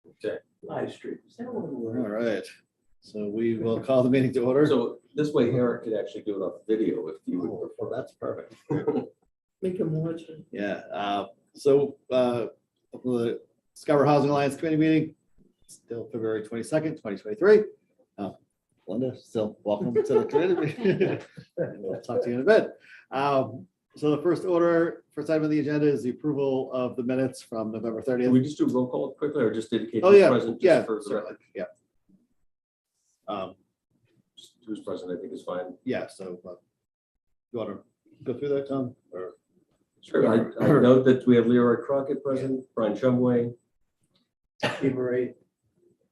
Okay. Live stream. Is that what All we're? right. So we will call the meeting to order. So this way Eric could actually do it off video if you would Oh, prefer. that's perfect. Make them watch it. Yeah. The Scarborough Housing Alliance Committee meeting, still February 22nd, 2023. Linda, still welcome to the committee. We'll talk to you in a bit. So the first item on the agenda is the approval of the minutes from November Can 30th. we just do a roll call quickly or just indicate Oh, who's yeah, present? yeah, Just for the certainly, record? yeah. Just who's present, I think is fine. Yeah, so you want to go through that, Tom? Or Sure. I note that we have Leroy Crockett present, Brian Shumway. Favorite.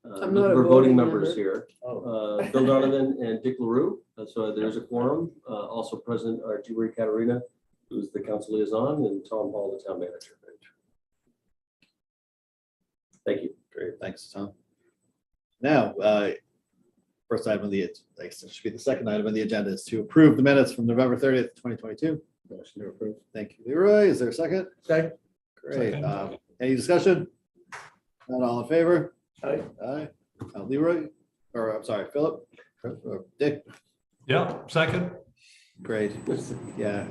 I'm not a We're voting voting members member. here. Oh. Bill Donovan and Dick LaRue. So there's a quorum. Also present are Jean Marie Caterina, who's the council liaison, and Tom Hall, the town manager. Thank you. Great, thanks, Tom. Now, first item on the, I guess it should be the second item on the agenda is to approve the minutes from November 30th, 2022. Motion to approve. Thank you, Leroy. Is there a second? Second. Great. Second. Any discussion? Not all in favor? Aye. Aye. Leroy, or I'm sorry, Philip, or Dick. Yeah, second. Great. Yeah.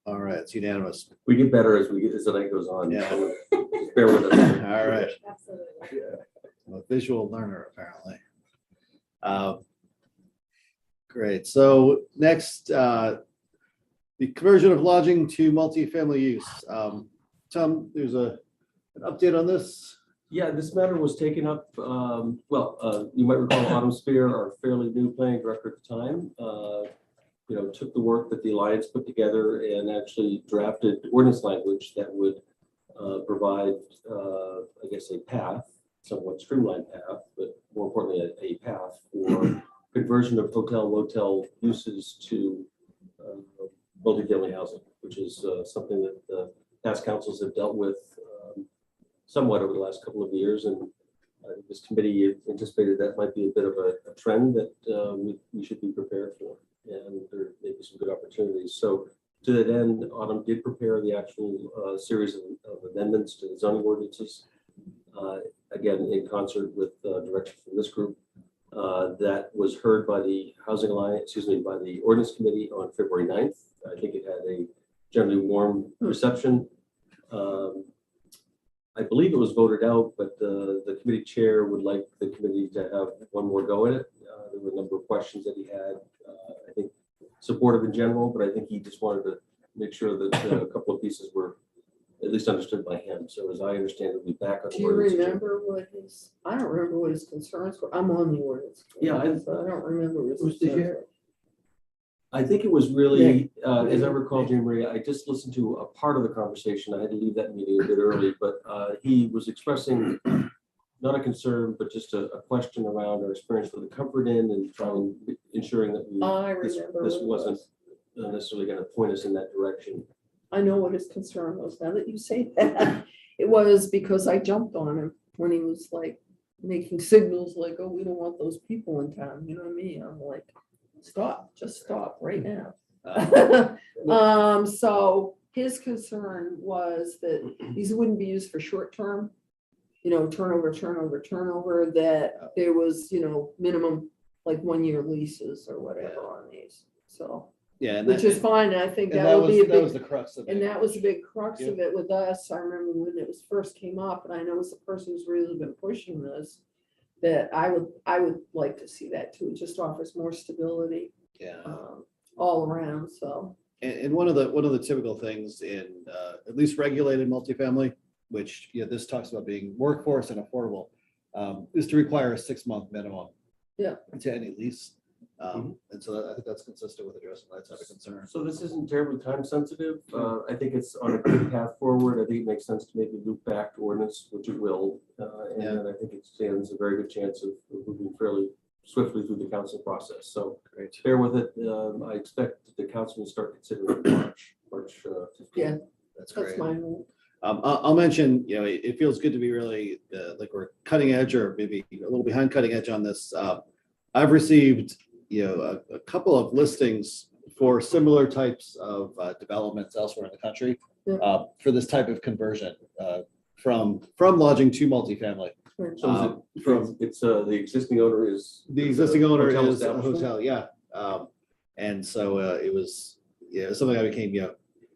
All right, it's unanimous. We get better as the night goes on. Yeah. So just bear with us. All right. Absolutely. I'm a visual learner, apparently. Great. So next, the conversion of lodging to multifamily use. Tom, there's an update on this. Yeah, this matter was taken up, you might recall Autumn Spear, our fairly new planning director at the time, took the work that the Alliance put together and actually drafted ordinance language that would provide, I guess, a path, somewhat streamlined path, but more importantly, a path for conversion of hotel motel uses to multifamily housing, which is something that the past councils have dealt with somewhat over the last couple of years. And this committee anticipated that might be a bit of a trend that we should be prepared for. And there may be some good opportunities. So to that end, Autumn did prepare the actual series of amendments to the zoning ordinances, again, in concert with direction from this group. That was heard by the Housing Alliance, by the Ordinance Committee on February 9th. I think it had a generally warm reception. I believe it was voted out, but the committee chair would like the committee to have one more go at it. There were a number of questions that he had. I think supportive in general, but I think he just wanted to make sure that a couple of pieces were at least understood by him. So as I understand it, we'll be back on. Do you remember what his, I don't remember what his concerns were. I'm on the ordinance. Yeah, I don't remember what his Who's the concerns chair? were. I think it was really, as I recall, Jean Marie, I just listened to a part of the conversation. I had to leave that meeting a bit early, but he was expressing not a concern, but just a question around our experience with the Comfort Inn and trying, ensuring that I this remember. this what it wasn't was. necessarily going to point us in that direction. I know what his concern was. Now that you say that, it was because I jumped on him when he was like making signals like, oh, we don't want those people in town. You know what I mean? I'm like, stop, just stop right now. So his concern was that these wouldn't be used for short term, turnover, that there was, minimum like 1 year leases or whatever on these. So, Yeah, and which is fine. And I think and that would be a that was big, the crux of it. and that was a big crux Yep. of it with us. I remember when it was first came up, and I know it's the person who's really been pushing this, that I would like to see that too. It just offers more stability. Yeah. All around, so. And one of the typical things in at least regulated multifamily, which this talks about being workforce and affordable, is to require a 6-month minimum. Yeah. To any lease, and so I think that's consistent with addressing that type of concern. So this isn't terribly time sensitive. I think it's on a good path forward. I think it makes sense to maybe loop back to ordinance, which it will. And I think it stands a very good chance of moving fairly swiftly through the council process. So Great. bear with it. I expect the council to start considering March 15th. Yeah, That's that's great. my rule. I'll mention, it feels good to be really like we're cutting edge or maybe a little behind cutting edge on this. I've received, a couple of listings for similar types of developments elsewhere in the country Yeah. for this type of conversion. from lodging to multifamily. So is From it's the existing owner is. the existing owner hotel is a establishment? hotel, yeah. And so it was, yeah, something I became,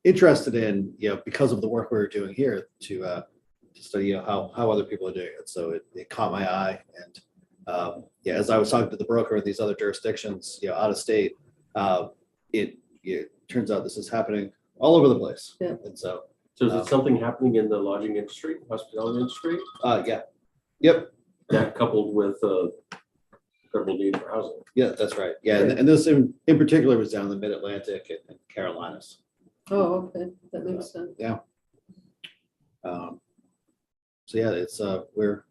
interested in, because of the work we were doing here to study, how other people are doing it. So it caught my eye. And yeah, as I was talking to the broker in these other jurisdictions, out of state, it turns out this is happening all over the place. Yeah. And so, So is it something happening in the lodging industry, hospitality industry, yeah, yep, that coupled with incredible need for housing? yeah, that's right. Yeah, and this in particular was down in the Mid-Atlantic and Carolinas. Oh, okay, that makes sense. So yeah, it's we're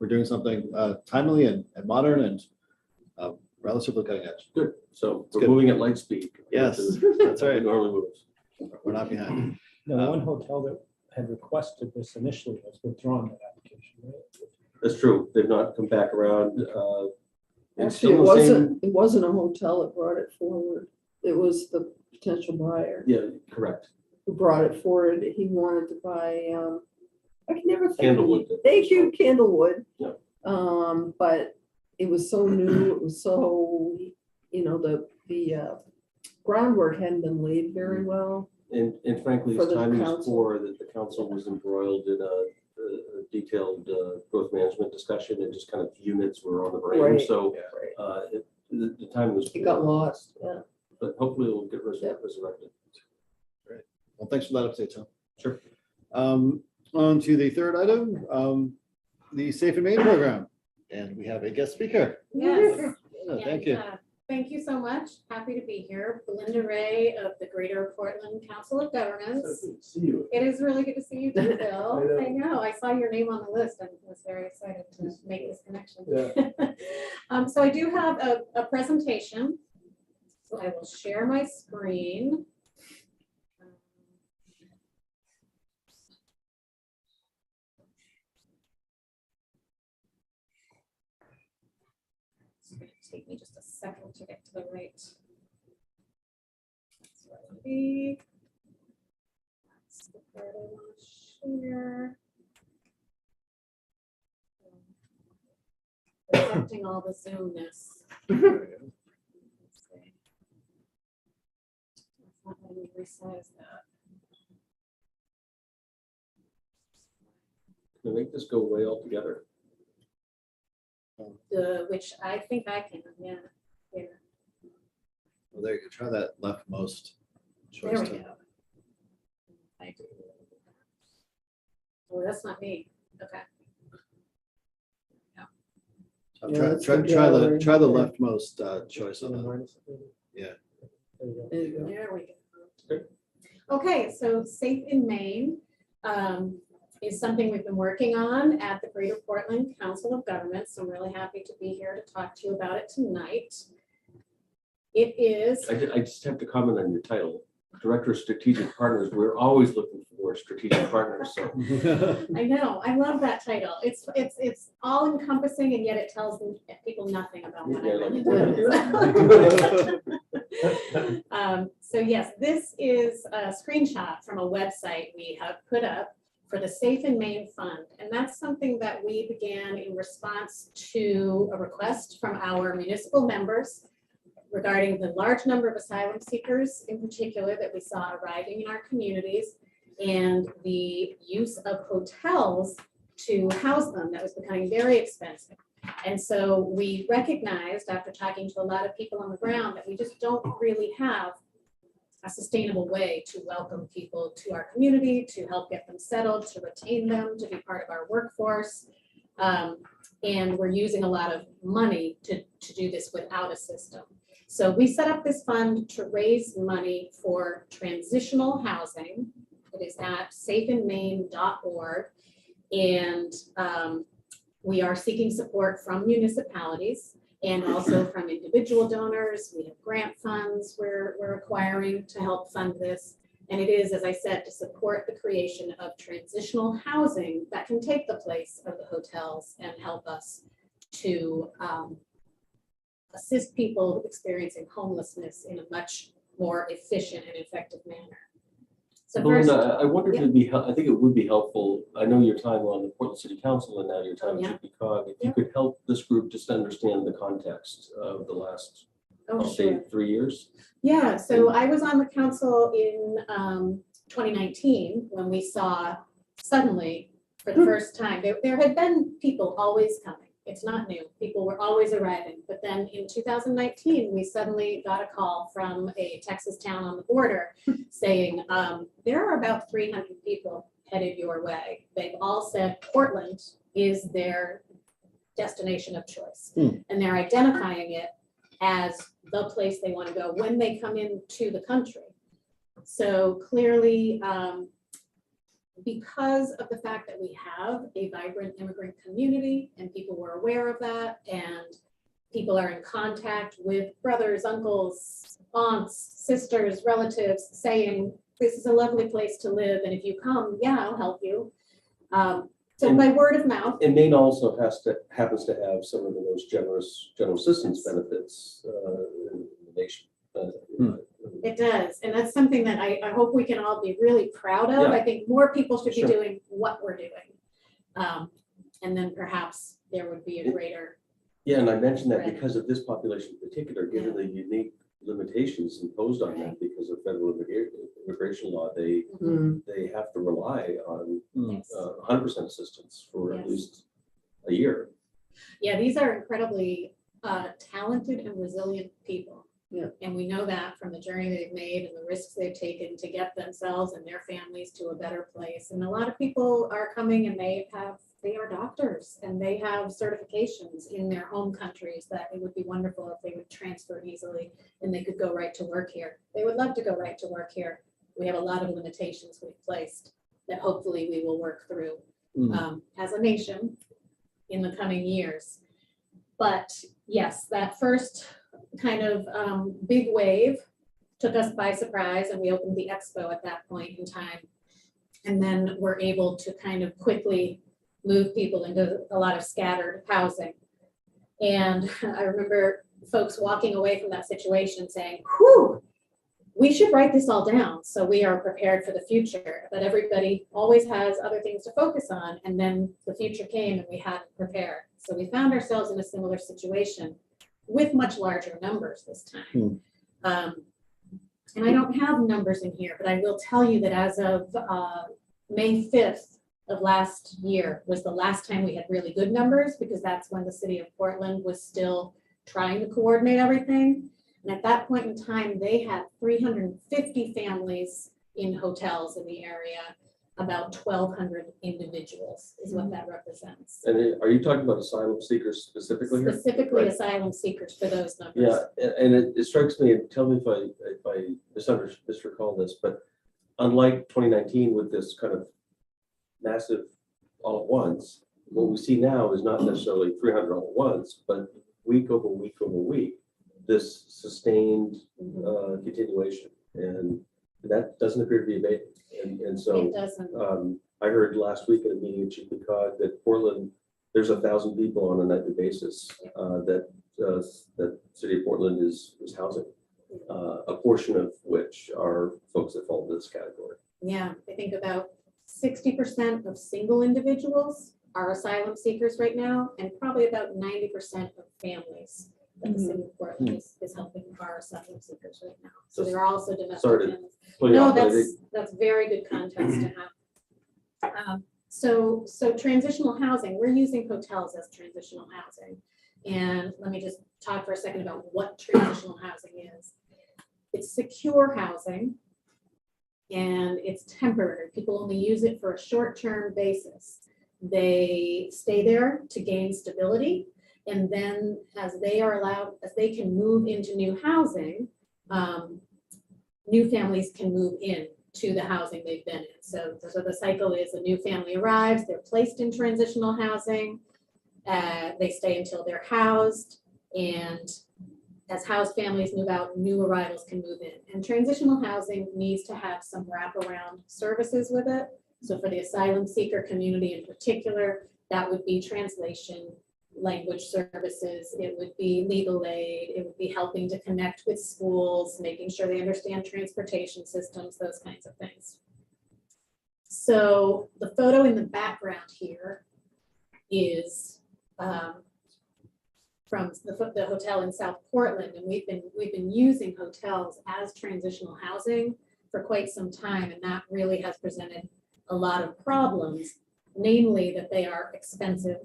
doing something timely and modern and relatively cutting edge. Good. So It's we're good. moving at light speed. compared Yes, to that's how it right. Normally moves. We're not behind. The one hotel that had requested this initially has withdrawn that application, right? That's true. They've not come back around. It's Actually, still the same. it wasn't a hotel that brought it forward. It was the potential buyer Yeah, correct. who brought it forward. He wanted to buy, I can never think. of Candlewood. it. Thank you, Candlewood. Yeah. But it was so new, it was so, the groundwork hadn't been laid very well. And frankly, For as the time was council. poor, that the council was embroiled in a detailed growth management discussion and just kind of units were on the brain. Right. So Right. the time was. It got poor. lost, yeah. But hopefully it'll get Yeah. resurrected. Well, thanks for that update, Tom. Sure. On to the third item, the Safe and Main program. And we have a guest speaker. Yes. Yeah, thank you. Thank you so much. Happy to be here. Belinda Ray of the Greater Portland Council of Governments. See you. It is really good to see you too, Bill. I know. I know. I saw your name on the list and was very excited to make this connection. So I do have a presentation. So I will share my screen. It's going to take me just a second to get to the right. That's where I'll be. That's the part I want to share. Accepting all the Zoomness. Let's see. It's not letting me resize that. Can I make this go away altogether? Which I think I can, yeah. Well, there you go. Try that leftmost There choice. we go. I do. Oh, that's not me. Okay. Yeah, Try that's try the try the gallery. try the Yeah. leftmost choice on that. Yeah. There you go. There you go. There we Good. go. Okay, so Safe in Maine is something we've been working on at the Greater Portland Council of Governments. I'm really happy to be here to talk to you about it tonight. It is, I just have to comment on your title, Director of Strategic Partners. We're always looking for strategic partners, so. I know, I love that title. It's all encompassing and yet it tells people nothing about what I Yeah, like, really what do. So yes, this is a screenshot from a website we have put up for the Safe in Maine Fund. And that's something that we began in response to a request from our municipal members regarding the large number of asylum seekers in particular that we saw arriving in our communities and the use of hotels to house them that was becoming very expensive. And so we recognized after talking to a lot of people on the ground that we just don't really have a sustainable way to welcome people to our community, to help get them settled, to retain them, to be part of our workforce. And we're using a lot of money to do this without a system. So we set up this fund to raise money for transitional housing. It is at safeinmaine.org. And we are seeking support from municipalities and also from individual donors. We have grant funds we're acquiring to help fund this. And it is, as I said, to support the creation of transitional housing that can take the place of the hotels and help us to assist people experiencing homelessness in a much more efficient and effective manner. So first, Belinda, I wonder if it'd be, I think it would be helpful, I know your time on the Portland City Council and now your time Yeah. at GP if Yeah. you could help this group just understand the context of the last, oh, I'll say, sure. 3 years. Yeah, so I was on the council in 2019 when we saw suddenly, for the first time, there had been people always coming. It's not new. People were always arriving. But then in 2019, we suddenly got a call from a Texas town on the border saying, there are about 300 people headed your way. They've all said Portland is their destination of choice. And they're identifying it as the place they want to go when they come into the country. So clearly, because of the fact that we have a vibrant immigrant community and people were aware of that and people are in contact with brothers, uncles, aunts, sisters, relatives saying, this is a lovely place to live. And if you come, yeah, I'll help you. So by word of mouth. And Maine also happens to have some of the most generous general assistance benefits in the nation. It does, and that's something that I hope we can all be really proud of. Yeah. I think more people should be Sure. doing what we're doing. And then perhaps there would be a greater, Yeah, and I mentioned that Right. because of this population in particular, given the unique limitations imposed on them because of federal immigration law, they have to rely on yes. 100% assistance for at Yes. least a year. Yeah, these are incredibly talented and resilient people. Yeah. And we know that from the journey they've made and the risks they've taken to get themselves and their families to a better place. And a lot of people are coming and they are doctors and they have certifications in their home countries that it would be wonderful if they would transfer easily and they could go right to work here. They would love to go right to work here. We have a lot of limitations we've placed that hopefully we will work through as a nation in the coming years. But yes, that first kind of big wave took us by surprise and we opened the expo at that point in time. And then we're able to kind of quickly move people into a lot of scattered housing. And I remember folks walking away from that situation saying, whew, we should write this all down so we are prepared for the future. But everybody always has other things to focus on. And then the future came and we hadn't prepared. So we found ourselves in a similar situation with much larger numbers this time. And I don't have numbers in here, but I will tell you that as of May 5th of last year was the last time we had really good numbers because that's when the city of Portland was still trying to coordinate everything. And at that point in time, they had 350 families in hotels in the area. About 1,200 individuals is what that represents. And are you talking about asylum seekers specifically here? Specifically Right. asylum seekers for those numbers. Yeah, and it strikes me, and tell me if I misrecall this, but unlike 2019 with this kind of massive all at once, what we see now is not necessarily 300 all at once, but week over week over week, this sustained continuation, and that doesn't appear to be abating. And so It doesn't. I heard last week at a meeting in Chicago that Portland, there's 1,000 people on a nightly basis that City of Portland is housing, a portion of which are folks that fall into this category. Yeah, I think about 60% of single individuals are asylum seekers right now, and probably about 90% of families that the city of Portland is helping are asylum seekers right now. So there are also domestic. Sorry to families. pull you No, off, but I think that's very good context to have. So transitional housing, we're using hotels as transitional housing. And let me just talk for a second about what transitional housing is. It's secure housing and it's temporary. People only use it for a short-term basis. They stay there to gain stability. And then as they can move into new housing, new families can move in to the housing they've been in. So the cycle is a new family arrives, they're placed in transitional housing, they stay until they're housed, and as housed families move out, new arrivals can move in. And transitional housing needs to have some wraparound services with it. So for the asylum seeker community in particular, that would be translation, language services, it would be legal aid, it would be helping to connect with schools, making sure they understand transportation systems, those kinds of things. So the photo in the background here is from the hotel in South Portland, and we've been using hotels as transitional housing for quite some time, and that really has presented a lot of problems, namely that they are expensive,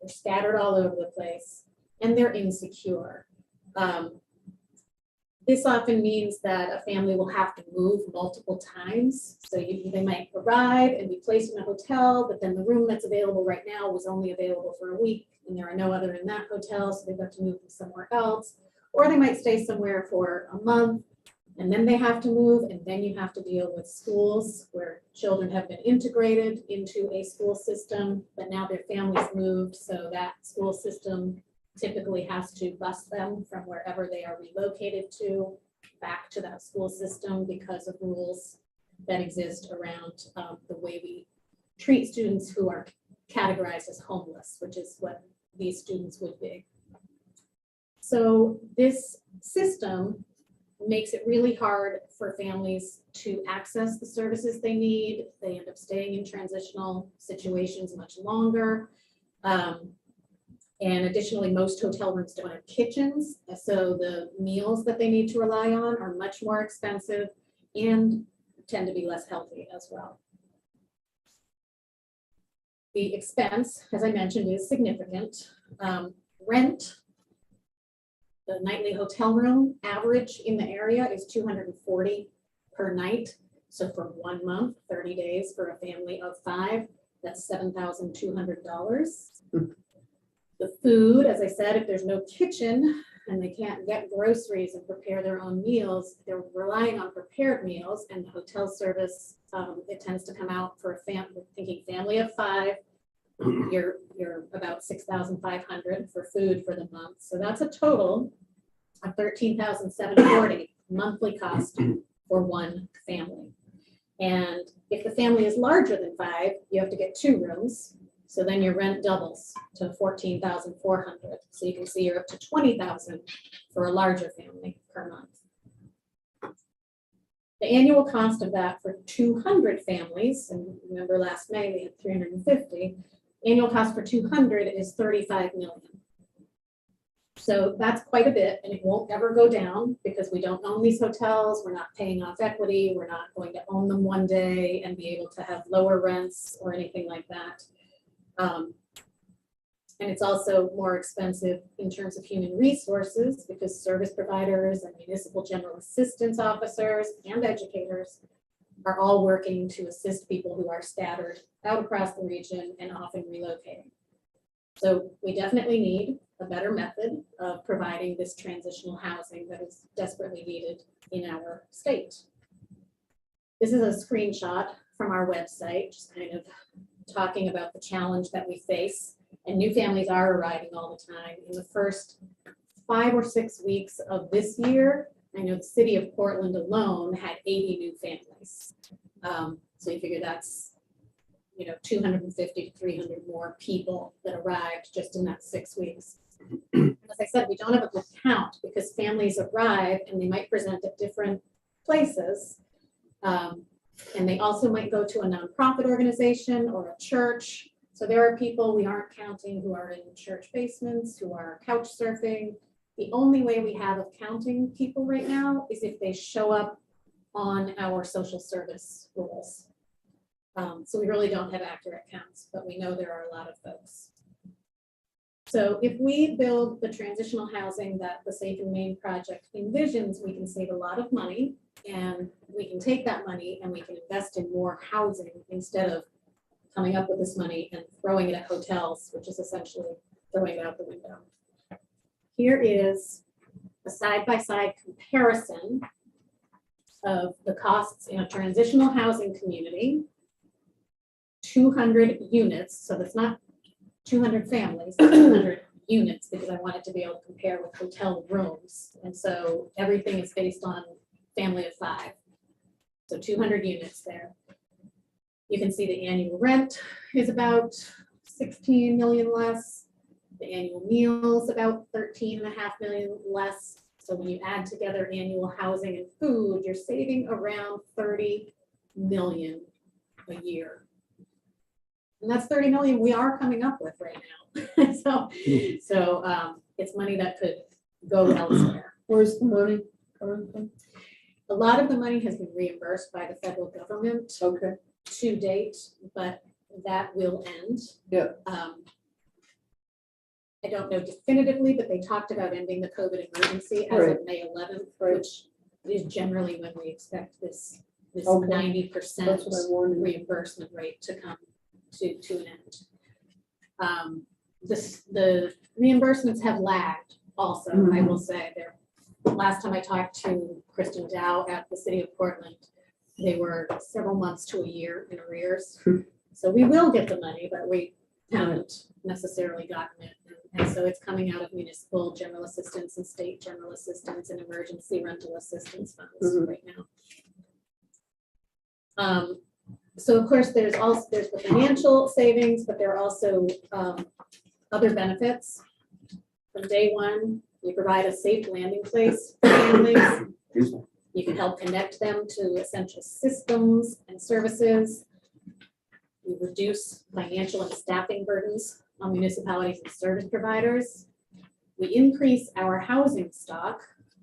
they're scattered all over the place, and they're insecure. This often means that a family will have to move multiple times. So they might arrive and be placed in a hotel, but then the room that's available right now was only available for a week, and there are no other in that hotel, so they've got to move them somewhere else. Or they might stay somewhere for a month, and then they have to move, and then you have to deal with schools where children have been integrated into a school system, but now their families moved, so that school system typically has to bus them from wherever they are relocated to back to that school system because of rules that exist around the way we treat students who are categorized as homeless, which is what these students would be. So this system makes it really hard for families to access the services they need. They end up staying in transitional situations much longer. And additionally, most hotel rooms don't have kitchens, so the meals that they need to rely on are much more expensive and tend to be less healthy as well. The expense, as I mentioned, is significant. Rent, the nightly hotel room average in the area is $240 per night. So for 1 month, 30 days for a family of 5, that's $7,200. The food, as I said, if there's no kitchen and they can't get groceries and prepare their own meals, they're relying on prepared meals, and the hotel service, it tends to come out for a family of 5. You're about $6,500 for food for the month. So that's a total of $13,740 monthly cost for one family. And if the family is larger than 5, you have to get 2 rooms. So then your rent doubles to $14,400. So you can see you're up to $20,000 for a larger family per month. The annual cost of that for 200 families, and remember last May we had 350, annual cost for 200 is $35 million. So that's quite a bit, and it won't ever go down because we don't own these hotels. We're not paying off equity. We're not going to own them one day and be able to have lower rents or anything like that. And it's also more expensive in terms of human resources because service providers and municipal general assistance officers and educators are all working to assist people who are scattered out across the region and often relocating. So we definitely need a better method of providing this transitional housing that is desperately needed in our state. This is a screenshot from our website, just kind of talking about the challenge that we face, and new families are arriving all the time. In the first 5 or 6 weeks of this year, I know the city of Portland alone had 80 new families. So you figure that's 250 to 300 more people that arrived just in that 6 weeks. As I said, we don't have a good count because families arrive and they might present at different places. And they also might go to a nonprofit organization or a church. So there are people we aren't counting who are in church basements, who are couch surfing. The only way we have of counting people right now is if they show up on our social service rules. So we really don't have accurate counts, but we know there are a lot of folks. So if we build the transitional housing that the Safe and Main project envisions, we can save a lot of money, and we can take that money and we can invest in more housing instead of coming up with this money and throwing it at hotels, which is essentially throwing it out the window. Here is a side-by-side comparison of the costs in a transitional housing community, 200 units, so that's not 200 families, 200 units, because I wanted to be able to compare with hotel rooms. And so everything is based on family of 5. So 200 units there. You can see the annual rent is about 16 million less. The annual meals about 13.5 million less. So when you add together annual housing and food, you're saving around 30 million a year. And that's 30 million we are coming up with right now. So it's money that could go elsewhere. Where's the money coming from? A lot of the money has been reimbursed by the federal government Okay, to date, but that will end. Yeah. I don't know definitively, but they talked about ending the COVID emergency as Right. of May 11th, Right. which is generally when we expect this Okay. 90% that's what I wanted. reimbursement rate to come to an end. The reimbursements have lagged also, I will say. Last time I talked to Kristen Dow at the city of Portland, they were several months to a year in arrears. So we will get the money, but we haven't necessarily gotten it. And so it's coming out of municipal general assistance and state general assistance and emergency rental assistance funds right now. So of course, there's the financial savings, but there are also other benefits. From day one, we provide a safe landing place for families. You can help connect them to essential systems and services. We reduce financial and staffing burdens on municipalities and service providers. We increase our housing stock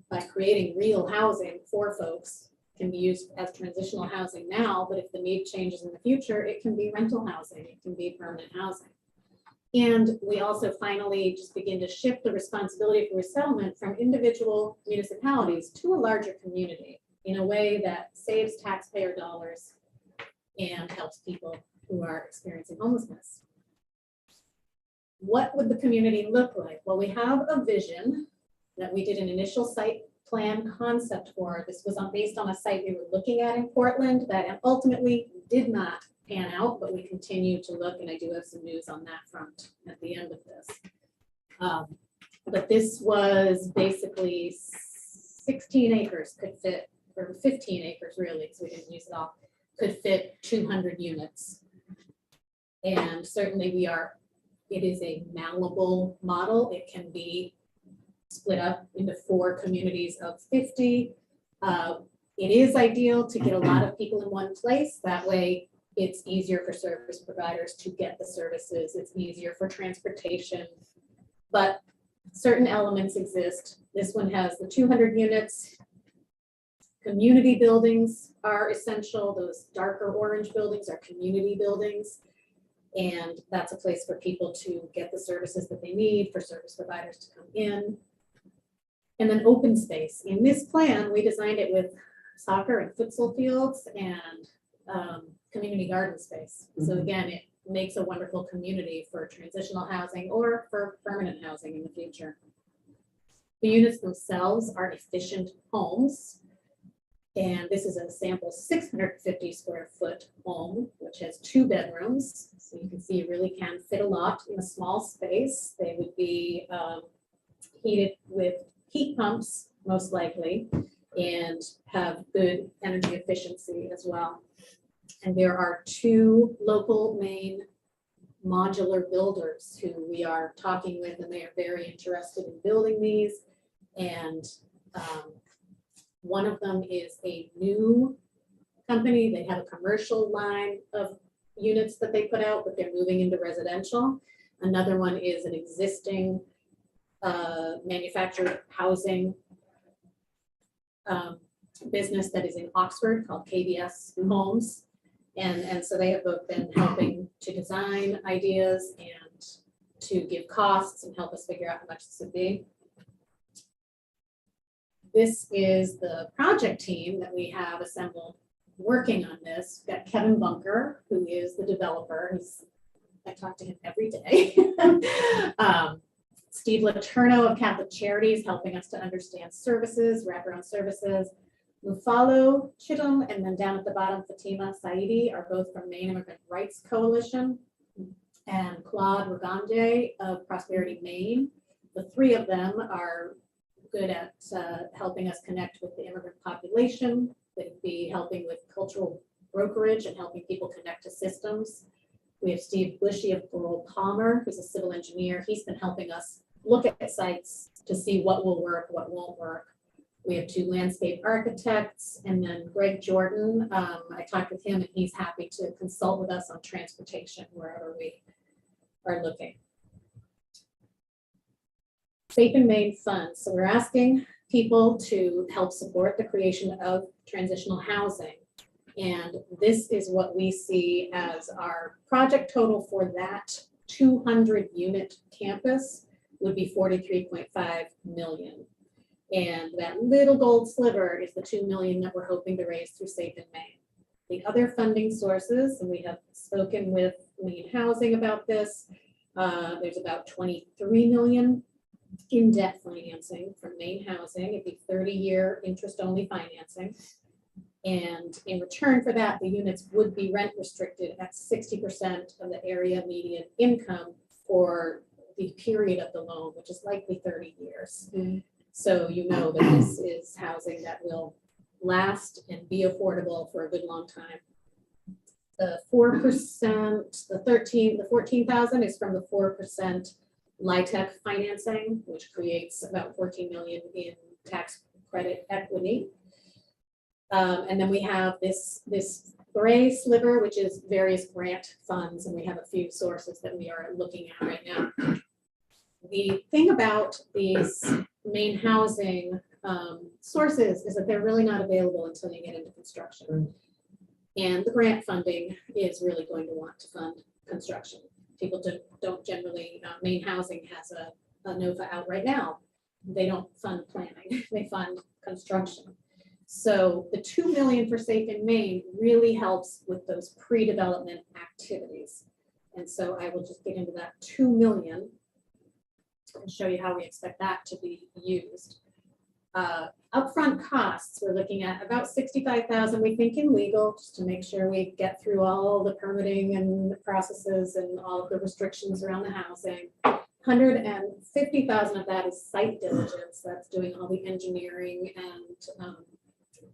by creating real housing for folks. It can be used as transitional housing now, but if the need changes in the future, it can be rental housing, it can be permanent housing. And we also finally just begin to shift the responsibility for resettlement from individual municipalities to a larger community in a way that saves taxpayer dollars and helps people who are experiencing homelessness. What would the community look like? Well, we have a vision that we did an initial site plan concept for. This was based on a site we were looking at in Portland that ultimately did not pan out, but we continue to look, and I do have some news on that front at the end of this. But this was basically 16 acres could fit, or 15 acres really, because we didn't use it all, could fit 200 units. And certainly it is a malleable model. It can be split up into 4 communities of 50. It is ideal to get a lot of people in one place. That way it's easier for service providers to get the services. It's easier for transportation, but certain elements exist. This one has the 200 units. Community buildings are essential. Those darker orange buildings are community buildings. And that's a place for people to get the services that they need, for service providers to come in. And then open space. In this plan, we designed it with soccer and futsal fields and community garden space. So again, it makes a wonderful community for transitional housing or for permanent housing in the future. The units themselves are efficient homes. And this is a sample 650 square foot home, which has 2 bedrooms. So you can see you really can fit a lot in a small space. They would be heated with heat pumps, most likely, and have good energy efficiency as well. And there are 2 local Maine modular builders who we are talking with, and they are very interested in building these. And one of them is a new company. They have a commercial line of units that they put out, but they're moving into residential. Another one is an existing manufactured housing business that is in Oxford called KBS Homes. And so they have both been helping to design ideas and to give costs and help us figure out how much this would be. This is the project team that we have assembled working on this. We've got Kevin Bunker, who is the developer. I talk to him every day. Steve Letourneau of Catholic Charities helping us to understand services, wraparound services. Mufalo Chittum, and then down at the bottom, Fatima Saidi are both from Maine Immigrant Rights Coalition, and Claude Regande of Prosperity Maine. The 3 of them are good at helping us connect with the immigrant population. They'd be helping with cultural brokerage and helping people connect to systems. We have Steve Bushy of Burl Palmer, who's a civil engineer. He's been helping us look at sites to see what will work, what won't work. We have 2 landscape architects, and then Greg Jordan, I talked with him and he's happy to consult with us on transportation wherever we are looking. Safe and Main funds. So we're asking people to help support the creation of transitional housing. And this is what we see as our project total for that 200 unit campus would be 43.5 million. And that little gold sliver is the 2 million that we're hoping to raise through Safe and Main. The other funding sources, and we have spoken with Main Housing about this, there's about 23 million in debt financing from Main Housing. It'd be 30-year interest-only financing. And in return for that, the units would be rent restricted at 60% of the area median income for the period of the loan, which is likely 30 years. So you know that this is housing that will last and be affordable for a good long time. The 4%, the 14,000 is from the 4% LIHTC financing, which creates about 14 million in tax credit equity. And then we have this gray sliver, which is various grant funds, and we have a few sources that we are looking at right now. The thing about these Main Housing sources is that they're really not available until you get into construction. And the grant funding is really going to want to fund construction. People don't generally, Main Housing has a NOFA out right now. They don't fund planning, they fund construction. So the 2 million for Safe and Main really helps with those pre-development activities. And so I will just get into that 2 million and show you how we expect that to be used. Upfront costs, we're looking at about 65,000, we think, in legal, just to make sure we get through all the permitting and the processes and all of the restrictions around the housing. 150,000 of that is site diligence. That's doing all the engineering and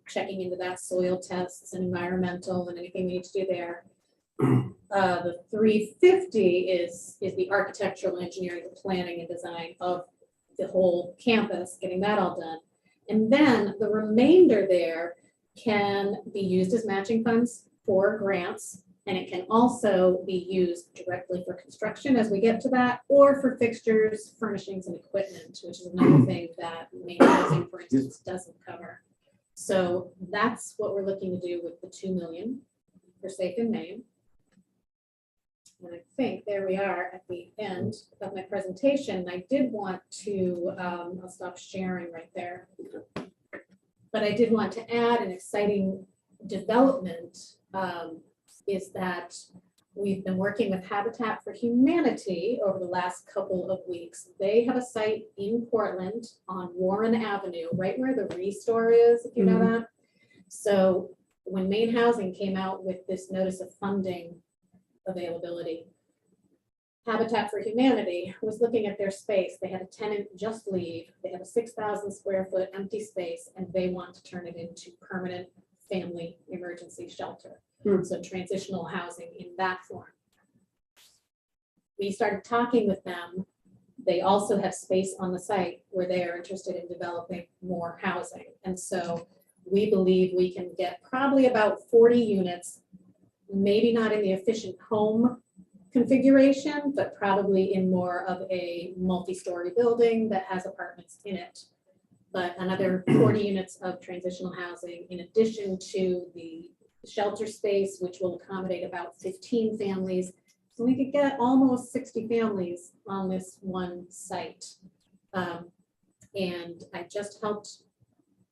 checking into that, soil tests and environmental and anything we need to do there. The 350 is the architectural engineering, the planning and design of the whole campus, getting that all done. And then the remainder there can be used as matching funds for grants, and it can also be used directly for construction as we get to that, or for fixtures, furnishings, and equipment, which is another thing that Main Housing, for instance, doesn't cover. So that's what we're looking to do with the 2 million for Safe and Main. And I think there we are at the end of my presentation. I did want to, I'll stop sharing right there. But I did want to add an exciting development is that we've been working with Habitat for Humanity over the last couple of weeks. They have a site in Portland on Warren Avenue, right where the Restore is, if you know that. So when Main Housing came out with this notice of funding availability, Habitat for Humanity was looking at their space. They had a tenant just leave. They have a 6,000 square foot empty space, and they want to turn it into permanent family emergency shelter. So transitional housing in that form. We started talking with them. They also have space on the site where they are interested in developing more housing. And so we believe we can get probably about 40 units, maybe not in the efficient home configuration, but probably in more of a multi-story building that has apartments in it. But another 40 units of transitional housing in addition to the shelter space, which will accommodate about 15 families. So we could get almost 60 families on this one site. And I just helped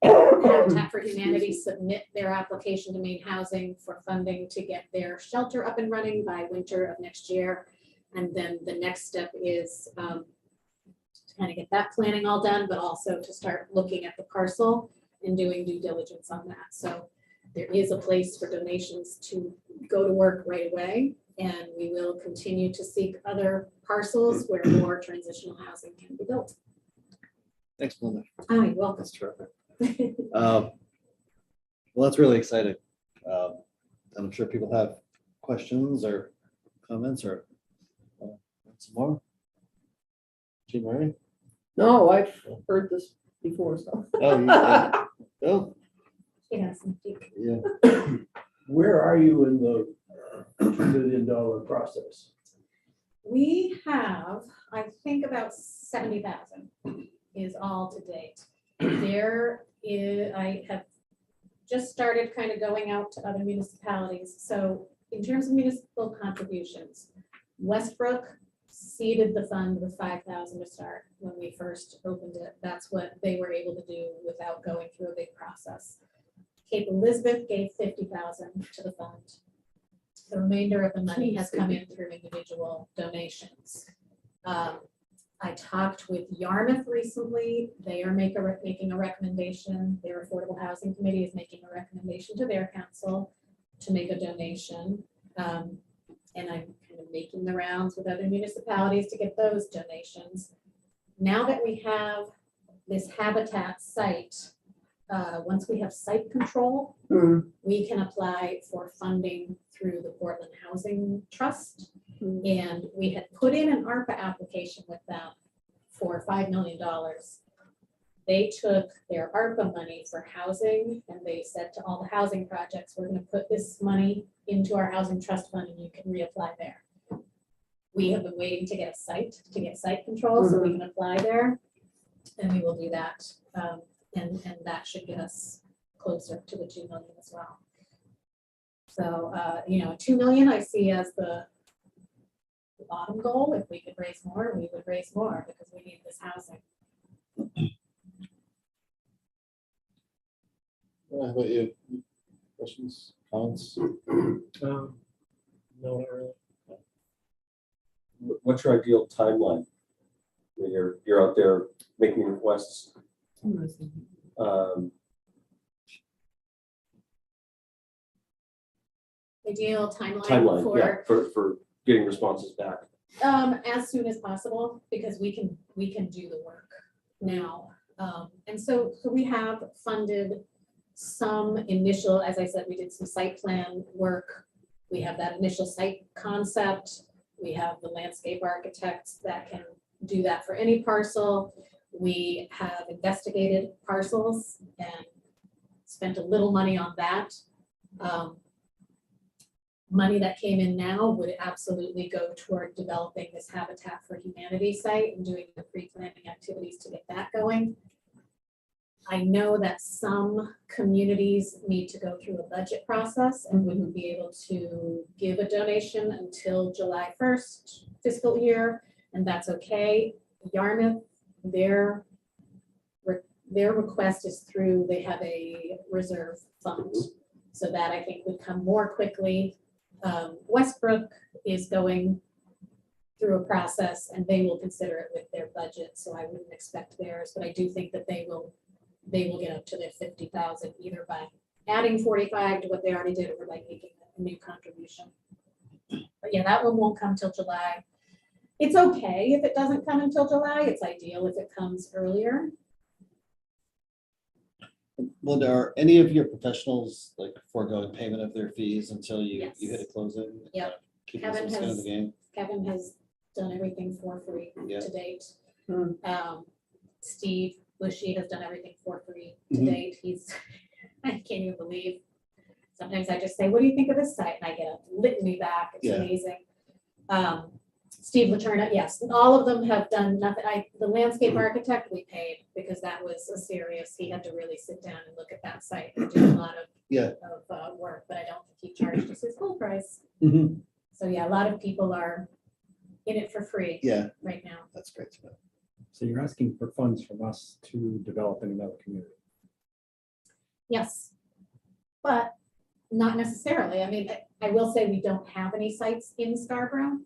Habitat for Humanity submit their application to Main Housing for funding to get their shelter up and running by winter of next year. And then the next step is to kind of get that planning all done, but also to start looking at the parcel and doing due diligence on that. So there is a place for donations to go to work right away, and we will continue to seek other parcels where more transitional housing can be built. Thanks, Melinda. Oh, you're welcome. That's terrific. Well, that's really exciting. I'm sure people have questions or comments or some more. Jean Marie? No, I've heard this before, so. Oh, yeah. Oh, Yes, yeah. Where are you in the $2 million process? we have, I think about 70,000 is all to date. There is, I have just started kind of going out to other municipalities. So in terms of municipal contributions, Westbrook seeded the fund with 5,000 to start when we first opened it. That's what they were able to do without going through a big process. Cape Elizabeth gave 50,000 to the fund. The remainder of the money has come in through individual donations. I talked with Yarmouth recently. They are making a recommendation. Their Affordable Housing Committee is making a recommendation to their council to make a donation. And I'm kind of making the rounds with other municipalities to get those donations. Now that we have this habitat site, once we have site control, we can apply for funding through the Portland Housing Trust. And we had put in an ARPA application with them for $5 million. They took their ARPA money for housing and they said to all the housing projects, we're going to put this money into our housing trust fund and you can reapply there. We have been waiting to get a site, to get site control so we can apply there. And we will do that. And that should get us closer to the 2 million as well. So, 2 million I see as the bottom goal. If we could raise more, we would raise more because we need this housing. How about you? Questions, comments? No, not really. What's your ideal timeline? When you're out there making requests. Ideal timeline Timeline, yeah, for getting responses back. as soon as possible, because we can do the work now. And so we have funded some initial, as I said, we did some site plan work. We have that initial site concept. We have the landscape architects that can do that for any parcel. We have investigated parcels and spent a little money on that. Money that came in now would absolutely go toward developing this Habitat for Humanity site and doing the pre-planning activities to get that going. I know that some communities need to go through a budget process and wouldn't be able to give a donation until July 1st fiscal year, and that's okay. Yarmouth, their request is through, they have a reserve fund. So that I think would come more quickly. Westbrook is going through a process and they will consider it with their budget. So I wouldn't expect theirs, but I do think that they will get up to their 50,000 either by adding 45 to what they already did or by making a new contribution. But yeah, that one won't come till July. It's okay if it doesn't come until July. It's ideal if it comes earlier. Linda, are any of your professionals like foregoing payment of their fees until you Yes. hit a closing? Yep. Keeping some Kevin skin in has- the game. Kevin has done everything for free Yeah. to date. Hmm. Steve Bushy has done everything for free to Mhm. date. He's, I can't even believe. Sometimes I just say, what do you think of this site? And I get a litany back. It's Yeah. amazing. Steve Laterna, yes, all of them have done nothing. The landscape architect we paid because that was a serious, he had to really sit down and look at that site and do a lot of Yeah. work, but I don't think he charged us his full price. Mhm. So yeah, a lot of people are in it for free Yeah, right now. that's great to know. So you're asking for funds from us to develop in another community. Yes, but not necessarily. I mean, I will say we don't have any sites in Scarborough.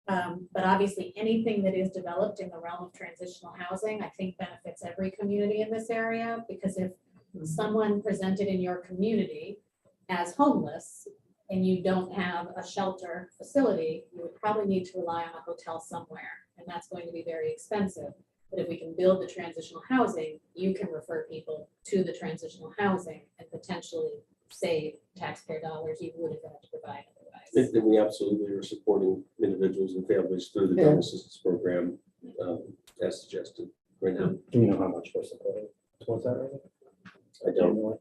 But obviously anything that is developed in the realm of transitional housing, I think benefits every community in this area, because if someone presented in your community as homeless and you don't have a shelter facility, you would probably need to rely on a hotel somewhere, and that's going to be very expensive. But if we can build the transitional housing, you can refer people to the transitional housing and potentially save taxpayer dollars you would have had to provide otherwise. And we absolutely are supporting individuals and families through the Yeah. Down Assistance Program as suggested. right now. Do you know how much we're supporting towards that right now? I don't.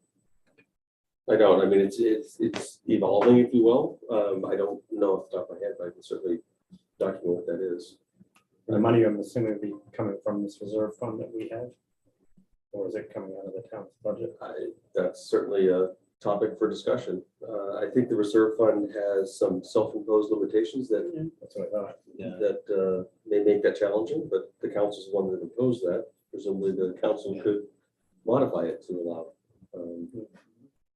I don't. I mean, it's evolving, if you will. I don't know off the top of my head, but I can certainly document what that is. The money, I'm assuming, would be coming from this reserve fund that we have? Or is it coming out of the town's budget? That's certainly a topic for discussion. I think the reserve fund has some self-imposed limitations that That's what I thought. may make that challenging, but the council is the one that imposed that. Presumably, the council could modify it to allow.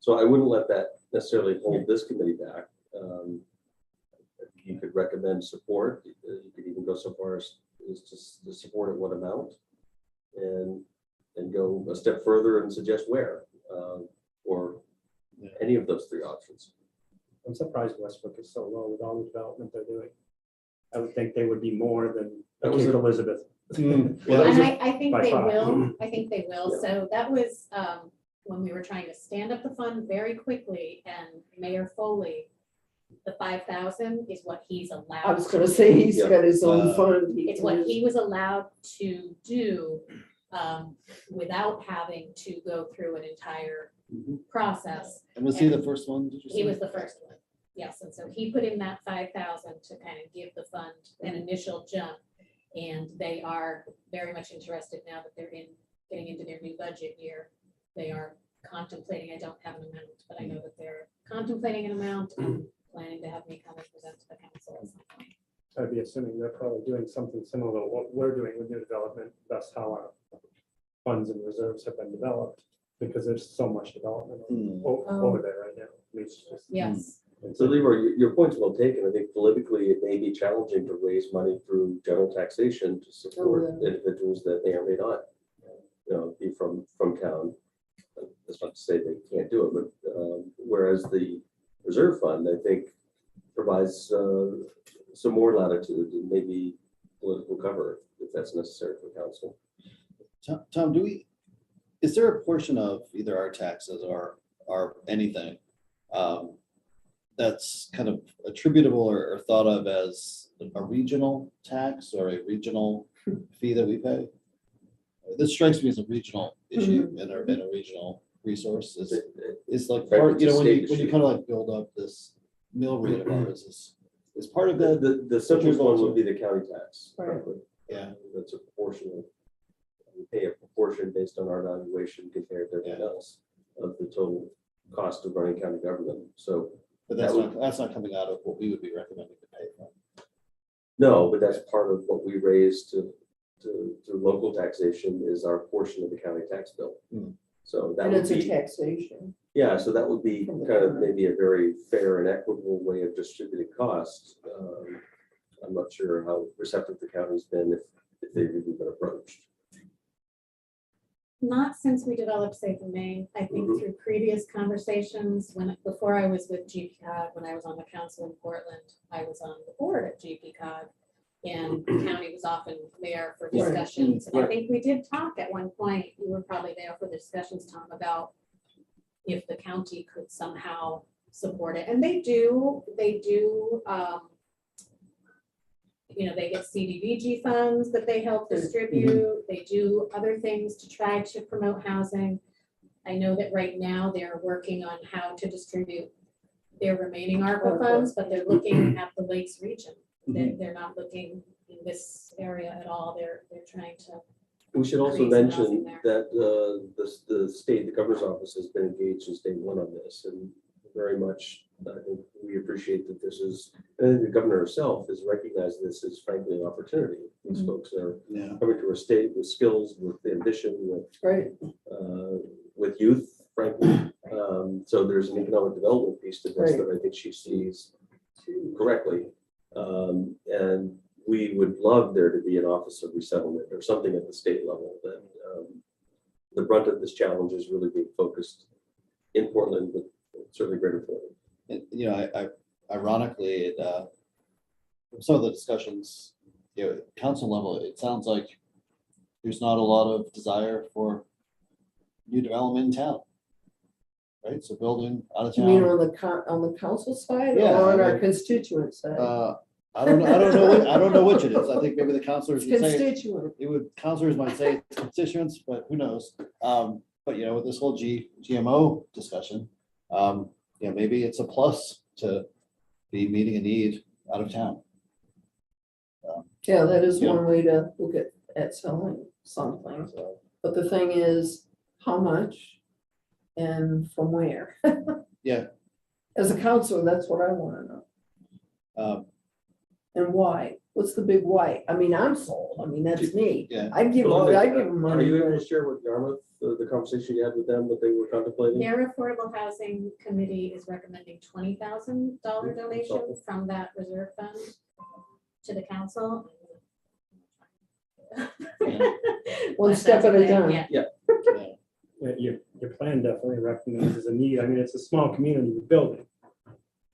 So I wouldn't let that necessarily hold this committee back. You could recommend support. You could even go so far as to support at what amount, and go a step further and suggest where, or any of those three options. I'm surprised Westbrook is so low with all the development they're doing. I would think they would be more than That was Cape a- Elizabeth. Well, that was And a- I think by they far. will, I think they will. Yeah. So that was when we were trying to stand up the fund very quickly, and Mayor Foley, the 5,000 is what he's allowed. I was to gonna do. say, he's Yeah. got his own fund. It's what he was allowed to do without having to go through an entire process. And was he the first one, did you say? He was the first one, yes, and so he put in that 5,000 to kind of give the fund an initial jump. And they are very much interested now that they're getting into their new budget year. They are contemplating, I don't have an amount, but I know that they're contemplating an amount and planning to have me come and present to the council at some point. I'd be assuming they're probably doing something similar to what we're doing with new development. That's how our funds and reserves have been developed, because there's so much development over there right now. I mean, it's just- Yes, So Leroy, your point's well taken. I think politically, it may be challenging to raise money through general taxation to support individuals that may or may not, be from town. That's not to say they can't do it, but whereas the reserve fund, I think, provides some more latitude and maybe political cover if that's necessary for council. Tom, is there a portion of either our taxes or anything that's kind of attributable or thought of as a regional tax or a regional fee that we pay? This strikes me as a regional issue and a regional resource. It's like Right, part, it's a when state you issue. kind of like build up this mill rate of ours is part of that. The simplest one would be the county tax. Right. frankly. Yeah. That's a proportional. We pay a proportion based on our valuation compared to everyone else of the total cost of running county government. So, But that's not coming out of what we would be recommending to pay from. no, but that's part of what we raise to local taxation is our portion of the county tax bill. Hmm. So that And would it's a be, taxation. yeah, so that would be From the kind of government. maybe a very fair and equitable way of distributing costs. I'm not sure how receptive the county's been if they've even been approached. not since we developed Safe and Main. I think Mhm. through previous conversations, before I was with GPCOG, when I was on the council in Portland, I was on the board at GPCOG. And the county was often there for Right. discussions. And I Right. think we did talk at one point, you were probably there for the discussions, Tom, about if the county could somehow support it. And they do, they get CDBG funds that they help distribute. They do other things to try to promote housing. I know that right now they're working on how to distribute their remaining ARPA funds, but they're looking at the Lakes region. They're not looking in this area at all. They're trying to. We should also Create some housing mention there. that the state, the governor's office has been engaged since day one on this, and very much, I think we appreciate that this is, and the governor herself has recognized this as frankly an opportunity. These folks are Yeah. coming to our state with skills, with ambition, Right. with youth, frankly. So there's an economic development piece to this Right. that I think she sees correctly. And we would love there to be an office of resettlement or something at the state level that the brunt of this challenge is really being focused in Portland, but certainly greater Portland. I ironically, some of the discussions, council level, it sounds like there's not a lot of desire for new development in town. Right, so building out of You mean town, on the council side Yeah, or on our like- constituent side? I don't know, I don't know which it is. I think maybe the counselors It's would say, constituent. it would, counselors might say it's constituents, but who knows? But you know, with this whole GMO discussion, maybe it's a plus to be meeting a need out of town. Yeah, that is Yeah. one way to look at selling something. But the thing is, how much and from where? Yeah. As a counselor, that's what I want to know. And why? What's the big why? I mean, I'm sold. I mean, that's me. Yeah. I'd give them Are money. you able but- to share with Yarmouth the conversation you had with them, what they were contemplating? Their affordable housing committee is recommending $20,000 donation from that reserve fund to the council. One step at a time. Yeah. Your plan definitely recognizes a need. I mean, it's a small community we're building.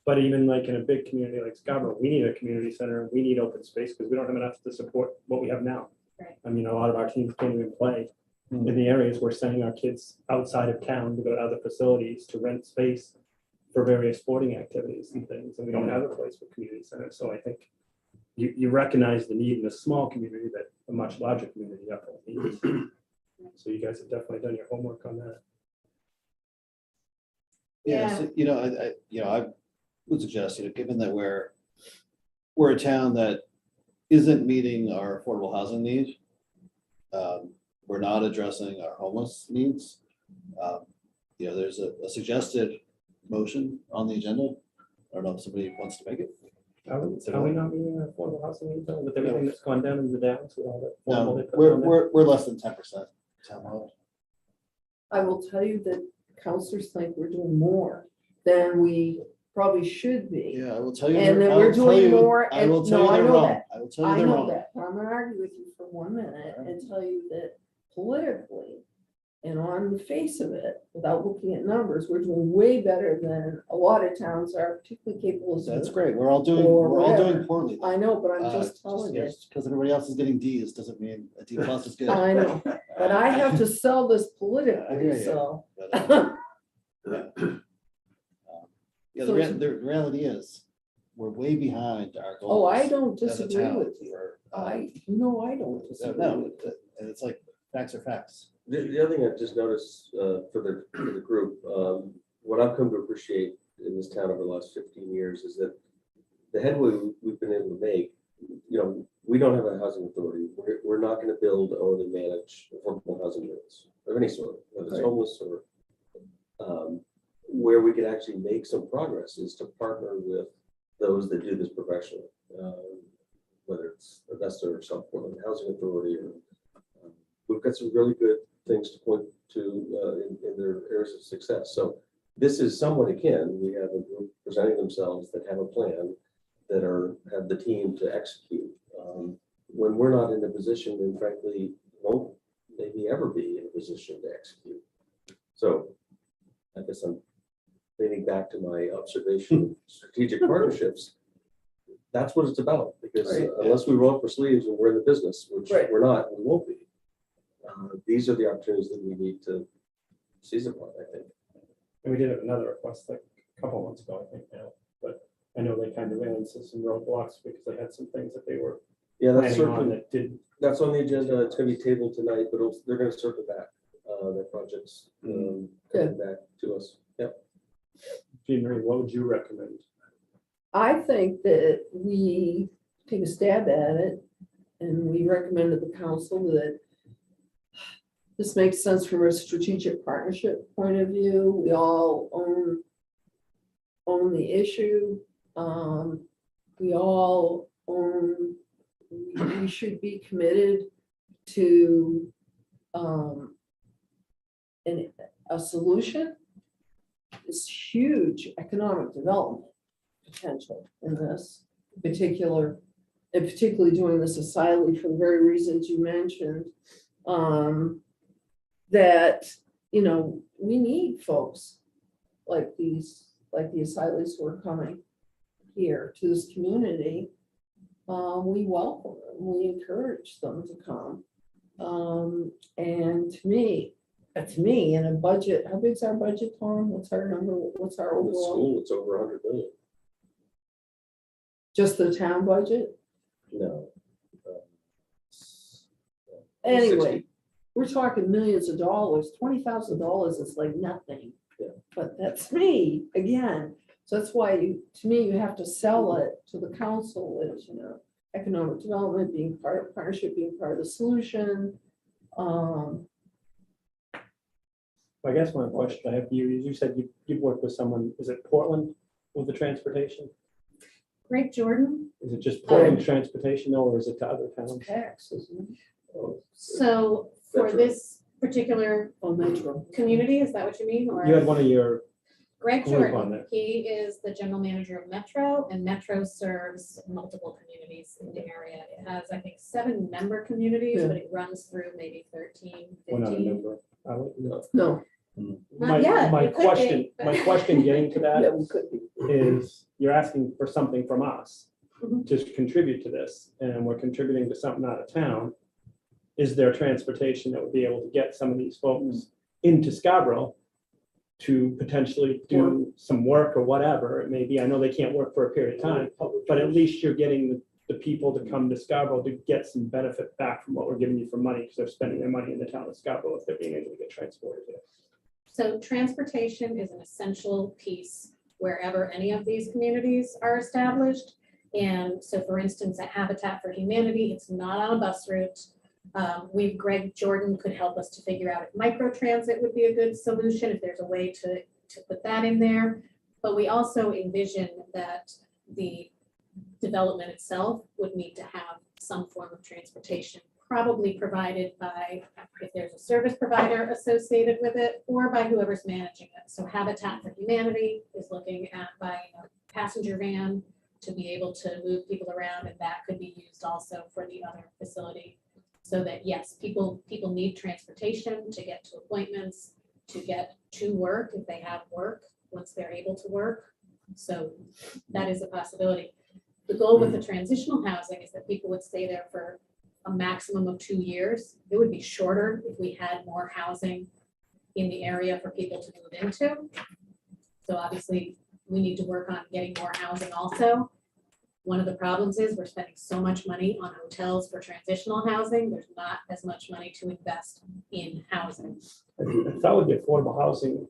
But even like in a big community like Scarborough, we need a community center, we need open space because we don't have enough to support what we have now. Right. I mean, a lot of our teams can't even play in the areas. We're sending our kids outside of town to go to other facilities to rent space for various sporting activities and things, and we don't have a place for community centers. So I think you recognize the need in a small community that a much larger community definitely needs. So you guys have definitely done your homework on that. Yeah, so, I would suggest, given that we're a town that isn't meeting our affordable housing need, we're not addressing our homeless needs. There's a suggested motion on the agenda. I don't know if somebody wants to make it. Are we not meeting our affordable housing needs though, with everything that's gone down in the downs with all that? No, formal they put on there? we're less than 10% townwide. I will tell you that counselors think we're doing more than we probably should be. Yeah, I will tell you. And they're- that I we're will tell doing you- more I and- will tell no, you I they're know wrong. that. I will tell you I they're know wrong. that, but I'm gonna argue with you for 1 minute and tell you that politically and on the face of it, without looking at numbers, we're doing way better than a lot of towns are particularly capable of. That's doing. great. We're all doing Or poorly. I know, but I'm just telling you. Because everybody else is getting Ds doesn't mean a D plus is good. I know, but I have to sell this I hear politically, you. so. But, yeah, So the reality is, we're way behind our goals. Oh, I don't as a disagree town with you. for, I don't disagree No, with you. and it's like, facts are facts. The other thing I just noticed for the group, what I've come to appreciate in this town over the last 15 years is that the headway we've been able to make, we don't have a housing authority. We're not going to build, own, and manage affordable housing units of any sort, whether it's Right. homeless or where we can actually make some progress is to partner with those that do this professionally, whether it's Augusta or South Portland Housing Authority, or we've got some really good things to point to in their areas of success. So this is somewhat akin. We have a group presenting themselves that have a plan that have the team to execute. When we're not in a position, and frankly, won't maybe ever be in a position to execute. So I guess I'm leaning back to my observation of strategic partnerships. That's what it's about, because Right. unless we roll up our sleeves and we're in the business, which Right. we're not, we won't be. These are the opportunities that we need to seize upon, I think. And we did have another request like a couple months ago, I think now, but I know they kind of ran into some roadblocks because they had some things that they were Yeah, that's planning on certainly, that did. that's on the agenda. It's gonna be tabled tonight, but they're gonna circle back. Their projects coming back to us. Yep. Jean Marie, what would you recommend? I think that we take a stab at it and we recommend to the council that this makes sense from a strategic partnership point of view. We all own the issue. We all we should be committed to a solution. It's huge economic development potential in this particular, and particularly doing this societally for the very reasons you mentioned. That, we need folks like the asylees who are coming here to this community. We welcome them, we encourage them to come. And to me, in a budget, how big's our budget, Tom? What's our number? What's our In the overall? school, it's over 100 million. Just the town budget? No. Anyway, we're talking millions of dollars. $20,000 is like nothing. Yeah. But that's me, again. So that's why to me, you have to sell it to the council as, economic development being partnership being part of the solution. I guess one question I have for you is you said you've worked with someone, is it Portland with the transportation? Greg Jordan. Is it just Portland transportation or is it to other towns? Taxes, isn't it? So for Metro. this particular Oh, Metro. community, is that what you mean? Or You had one of your, Greg group on Jordan, there. he is the general manager of Metro, and Metro serves multiple communities in the area. It has, I think, 7 member communities, Yeah. but it runs through maybe 13, we're not a 15. member. I would- No, Not yet, My it could be, but- question getting to yeah, that we could be. is you're asking for something from us Mhm. to contribute to this, and we're contributing to something out of town. Is there transportation that would be able to get some of these folks into Scarborough to potentially do some work or whatever it may be? I know they can't work for a period of time, but at least you're getting the people to come to Scarborough to get some benefit back from what we're giving you for money, because they're spending their money in the town of Scarborough if they're being able to get transported here. So transportation is an essential piece wherever any of these communities are established. And so for instance, at Habitat for Humanity, it's not on a bus route. Greg Jordan could help us to figure out if microtransit would be a good solution, if there's a way to put that in there. But we also envision that the development itself would need to have some form of transportation, probably provided by, if there's a service provider associated with it, or by whoever's managing it. So Habitat for Humanity is looking at buying a passenger van to be able to move people around, and that could be used also for the other facility. So that, yes, people need transportation to get to appointments, to get to work if they have work, once they're able to work. So that is a possibility. The goal with the transitional housing is that people would stay there for a maximum of 2 years. It would be shorter if we had more housing in the area for people to move into. So obviously, we need to work on getting more housing also. One of the problems is we're spending so much money on hotels for transitional housing. There's not as much money to invest in housing. I thought with the affordable housing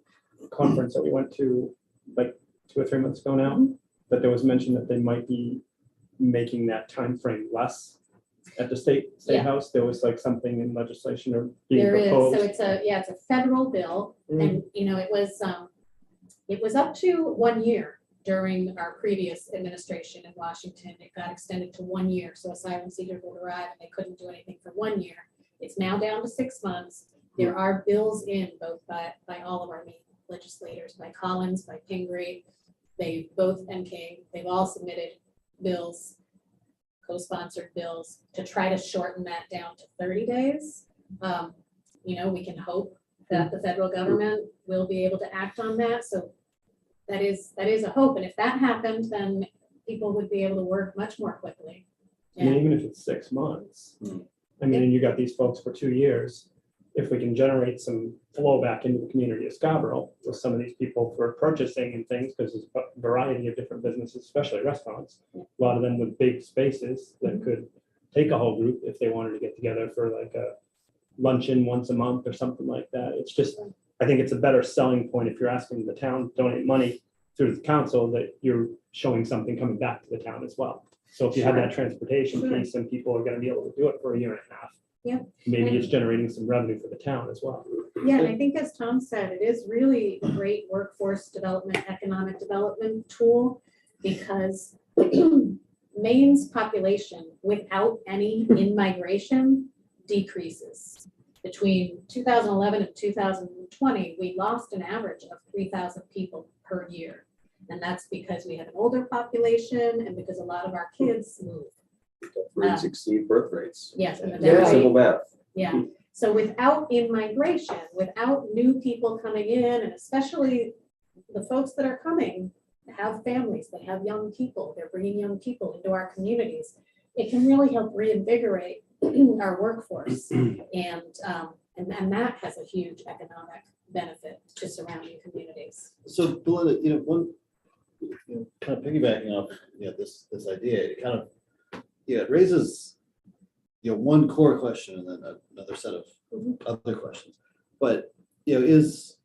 conference that we went to like 2 or 3 months ago now, that there was mention that they might be making that time frame less at the state Yeah. house. There was like something in legislation or being There is, proposed. so it's a federal bill, and it was up to 1 year during our previous administration in Washington. It got extended to 1 year, so asylum seekers would arrive and they couldn't do anything for 1 year. It's now down to 6 months. There are bills in both by all of our main legislators, by Collins, by Pingree, and King, they've all submitted bills, co-sponsored bills, to try to shorten that down to 30 days. We can hope that the federal government will be able to act on that. So that is a hope. And if that happened, then people would be able to work much more quickly. I mean, Yeah. even if it's 6 months, Hmm. I mean, and you got these folks for 2 years, if we can generate some flow back into the community of Scarborough with some of these people for purchasing and things, because there's a variety of different businesses, especially restaurants, a lot of them with big spaces that could take a whole group if they wanted to get together for like a luncheon once a month or something like that. It's just, I think it's a better selling point if you're asking the town to donate money through the council, that you're showing something coming back to the town as well. So if you have that transportation Sure. piece, and people are gonna be able to do it for a year and a half. Yeah. Maybe it's generating some revenue for the town as well. Yeah, and I think as Tom said, it is really a great workforce development, economic development tool, because Maine's population without any in-migration decreases. Between 2011 and 2020, we lost an average of 3,000 people per year. And that's because we have an older population and because a lot of our kids move. Rates exceed birth rates. Yes, and the Yeah. Simple demographic- math. Yeah, so without in-migration, without new people coming in, and especially the folks that are coming have families, they have young people, they're bringing young people into our communities, it can really help reinvigorate our workforce. And that has a huge economic benefit to surrounding communities. So Belinda, kind of piggybacking off, this idea, it kind of, it raises, one core question and then another set of other questions. But, is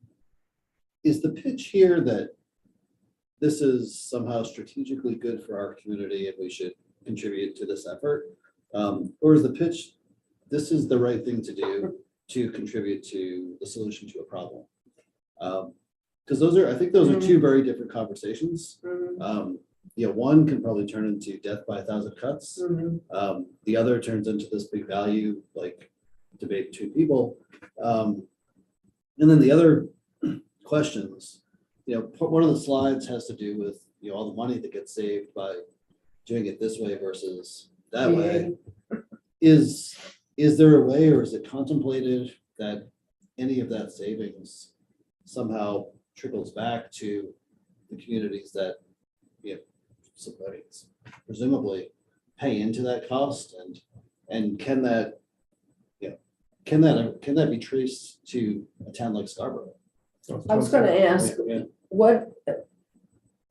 the pitch here that this is somehow strategically good for our community and we should contribute to this effort? Or is the pitch, this is the right thing to do to contribute to the solution to a problem? Because I think those are two very different conversations. One can probably turn into death by a thousand cuts. The other turns into this big value, like debate between people. And then the other questions, one of the slides has to do with, all the money that gets saved by doing it this way versus that way. Is there a way, or is it contemplated that any of that savings somehow trickles back to the communities that, somebody presumably pay into that cost, and can that be traced to a town like Scarborough? I was gonna ask, Yeah. what,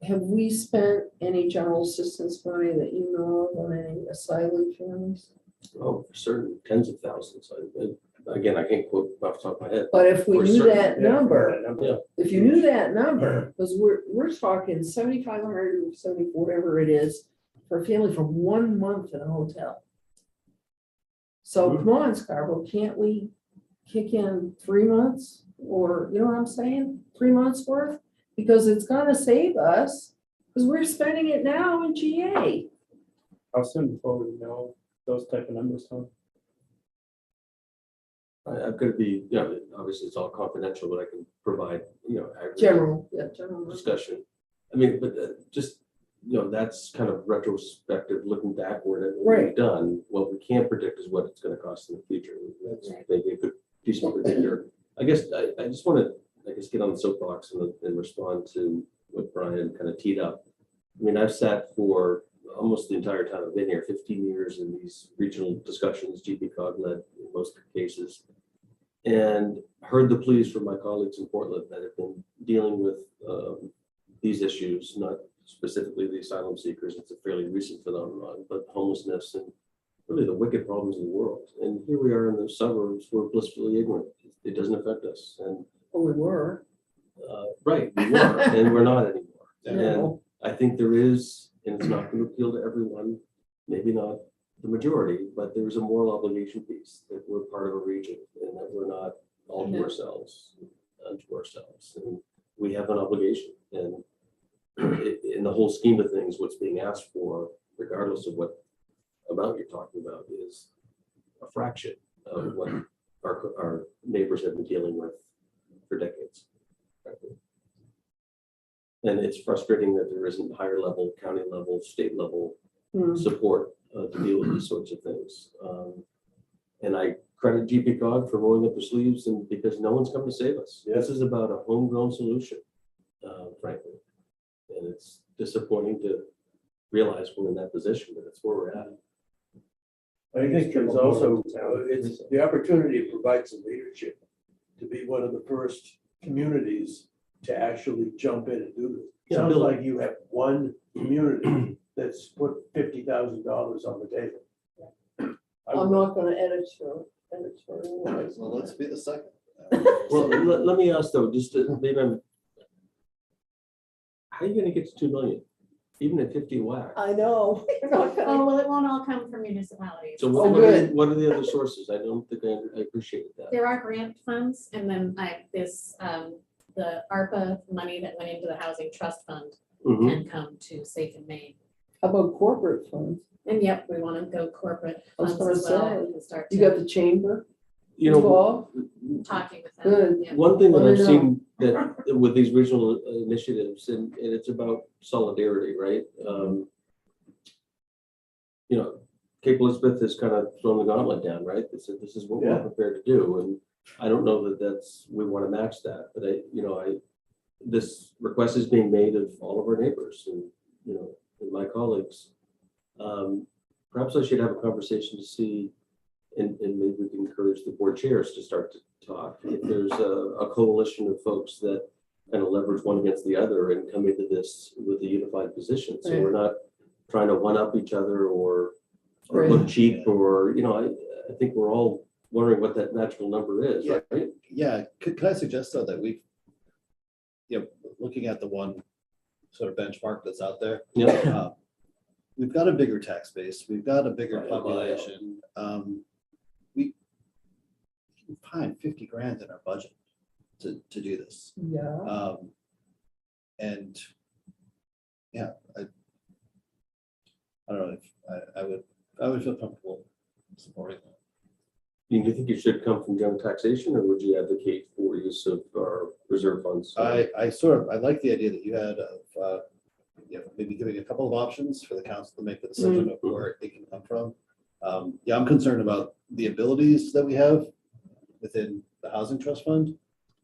have we spent any general assistance money that you know of on any asylum families? Oh, for certain, tens of thousands. Again, I can't quote off the top of my head. But if we For knew certain, that Yeah, number, that number. Yeah. if you knew that number, because we're talking 7,500 or 74, whatever it is, for a family for 1 month in a hotel. So come on, Scarborough, can't we kick in 3 months? Or, you know what I'm saying? 3 months worth? Because it's gonna save us, because we're spending it now in GA. How soon before we know those type of numbers, Tom? I'm gonna be, obviously it's all confidential, but I can provide, aggregate General. discussion. I mean, but just, that's kind of retrospective, looking backward at what Right. we've done. What we can't predict is what it's gonna cost in the future. That's maybe a good piece of predictor. I guess I just want to, get on the soapbox and respond to what Brian kind of teed up. I mean, I've sat for almost the entire time I've been here, 15 years in these regional discussions, GPCOG led in most cases, and heard the pleas from my colleagues in Portland that have been dealing with these issues, not specifically the asylum seekers. It's a fairly recent phenomenon, but homelessness and really the wicked problems of the world. And here we are in the suburbs, we're blissfully ignorant. It doesn't affect us. And Oh, we were. right, we were, and we're not anymore. And No. I think there is, and it's not going to appeal to everyone, maybe not the majority, but there's a moral obligation piece that we're part of a region and that we're not all to ourselves, unto ourselves. And we have an obligation. And in the whole scheme of things, what's being asked for, regardless of what amount you're talking about, is a fraction of what our neighbors have been dealing with for decades. And it's frustrating that there isn't higher level, county level, state level support to deal with these sorts of things. And I credit GPCOG for rolling up their sleeves, and because no one's come to save us. This is about a homegrown solution, frankly. And it's disappointing to realize we're in that position, but that's where we're at. I think there's also, it's the opportunity to provide some leadership, to be one of the first communities to actually jump in and do this. Yeah, Sounds Bill. like you have one community that's put $50,000 on the table. I'm not gonna edit for Well, let's be the second. Well, let me ask though, just to, maybe how are you gonna get to 2 million, even at 50 whack? I know. You're not Oh, gonna- well, it won't all come from municipalities. So Oh, what are good. what are the other sources? I don't think I appreciated that. There are grant funds, and then the ARPA money that went into the Housing Trust Fund Mhm. can come to Safe and Main. How about corporate funds? And yep, we want to go corporate I was funds as gonna well, say, and start You got to the chamber You know, involved? talking with Good. them. Yeah. one thing that Let me I've know. seen that with these regional initiatives, and it's about solidarity, right? Cape Elizabeth has kind of thrown the gauntlet down, right? They said, this is what we're Yeah. prepared to do. And I don't know that we want to match that, but this request is being made of all of our neighbors and, and my colleagues. Perhaps I should have a conversation to see, and maybe we can encourage the board chairs to start to talk. If there's a coalition of folks that kind of leverage one against the other and come into this with a unified position. So Right. we're not trying to one up each other or Right. look cheap or, I think we're all wondering what that magical number is, Yeah. right? Yeah, could I suggest though that we, looking at the one sort of benchmark that's out there, Yeah. we've got a bigger tax base, we've got a bigger Right. population. We can find 50 grand in our budget to do this. Yeah. And yeah, I don't know if I would feel comfortable supporting that. Do you think it should come from general taxation or would you advocate for use of our reserve funds? I like the idea that you had of, maybe giving a couple of options for the council to make the decision of where it can come from. I'm concerned about the abilities that we have within the housing trust fund,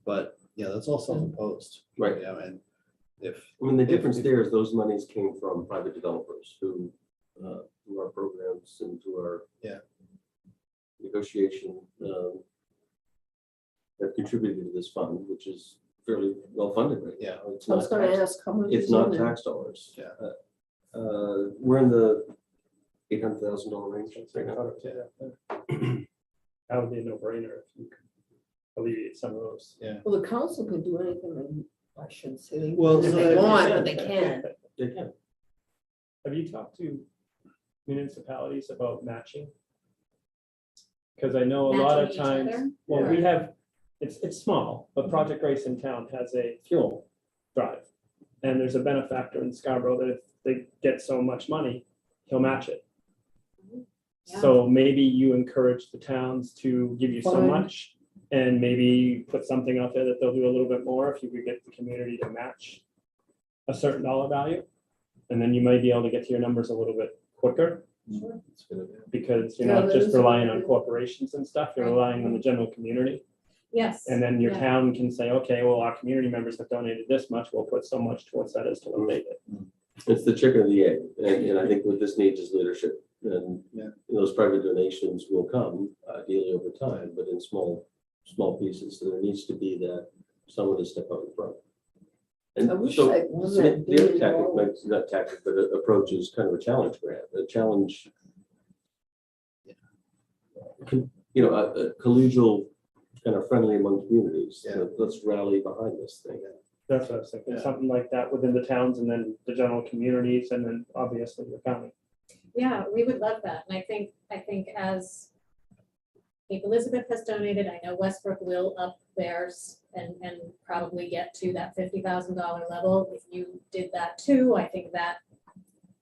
but that's all self-imposed. Right. And if. The difference there is those monies came from private developers who, through our programs and through our negotiation, have contributed to this fund, which is fairly well funded right now. It's I was not gonna tax- ask how much. It's is not in there? tax dollars. Yeah. We're in the $800,000 range right now. That would be a no-brainer if you could alleviate some of those. Well, the council can do anything, I shouldn't say. they Well, can if so they that- want, but they can. They can. Have you talked to municipalities about matching? Because I know a lot of Matching each times, other? well, we Or- have, it's small, but Project Grace in town has a fuel drive. And there's a benefactor in Scarborough that if they get so much money, he'll match it. Yeah. So maybe you encourage the towns to give you so Fine. much and maybe put something out there that they'll do a little bit more if you could get the community to match a certain dollar value. And then you might be able to get to your numbers a little bit quicker It's gonna be- because you're Yeah, not that just is a relying good on idea. corporations and stuff, you're Right. relying on the general community. Yes. And then your Yeah. town can say, okay, well, our community members have donated this much, we'll put so much towards that as to what they did. It's the chicken or the egg, and I think what this needs is leadership, and Yeah. those private donations will come ideally over time, but in small pieces, so there needs to be that someone to step up in front. And I wish so, I'd won so that the other billion tactic, dollars. not tactic, but approach is kind of a challenge grant, a challenge. A collegial, kind of friendly among communities, Yeah. let's rally behind this thing. That's what I was thinking, Yeah. something like that within the towns and then the general communities and then obviously the county. Yeah, we would love that. And I think as Cape Elizabeth has donated, I know Westbrook will up theirs and probably get to that $50,000 level. If you did that too, I think that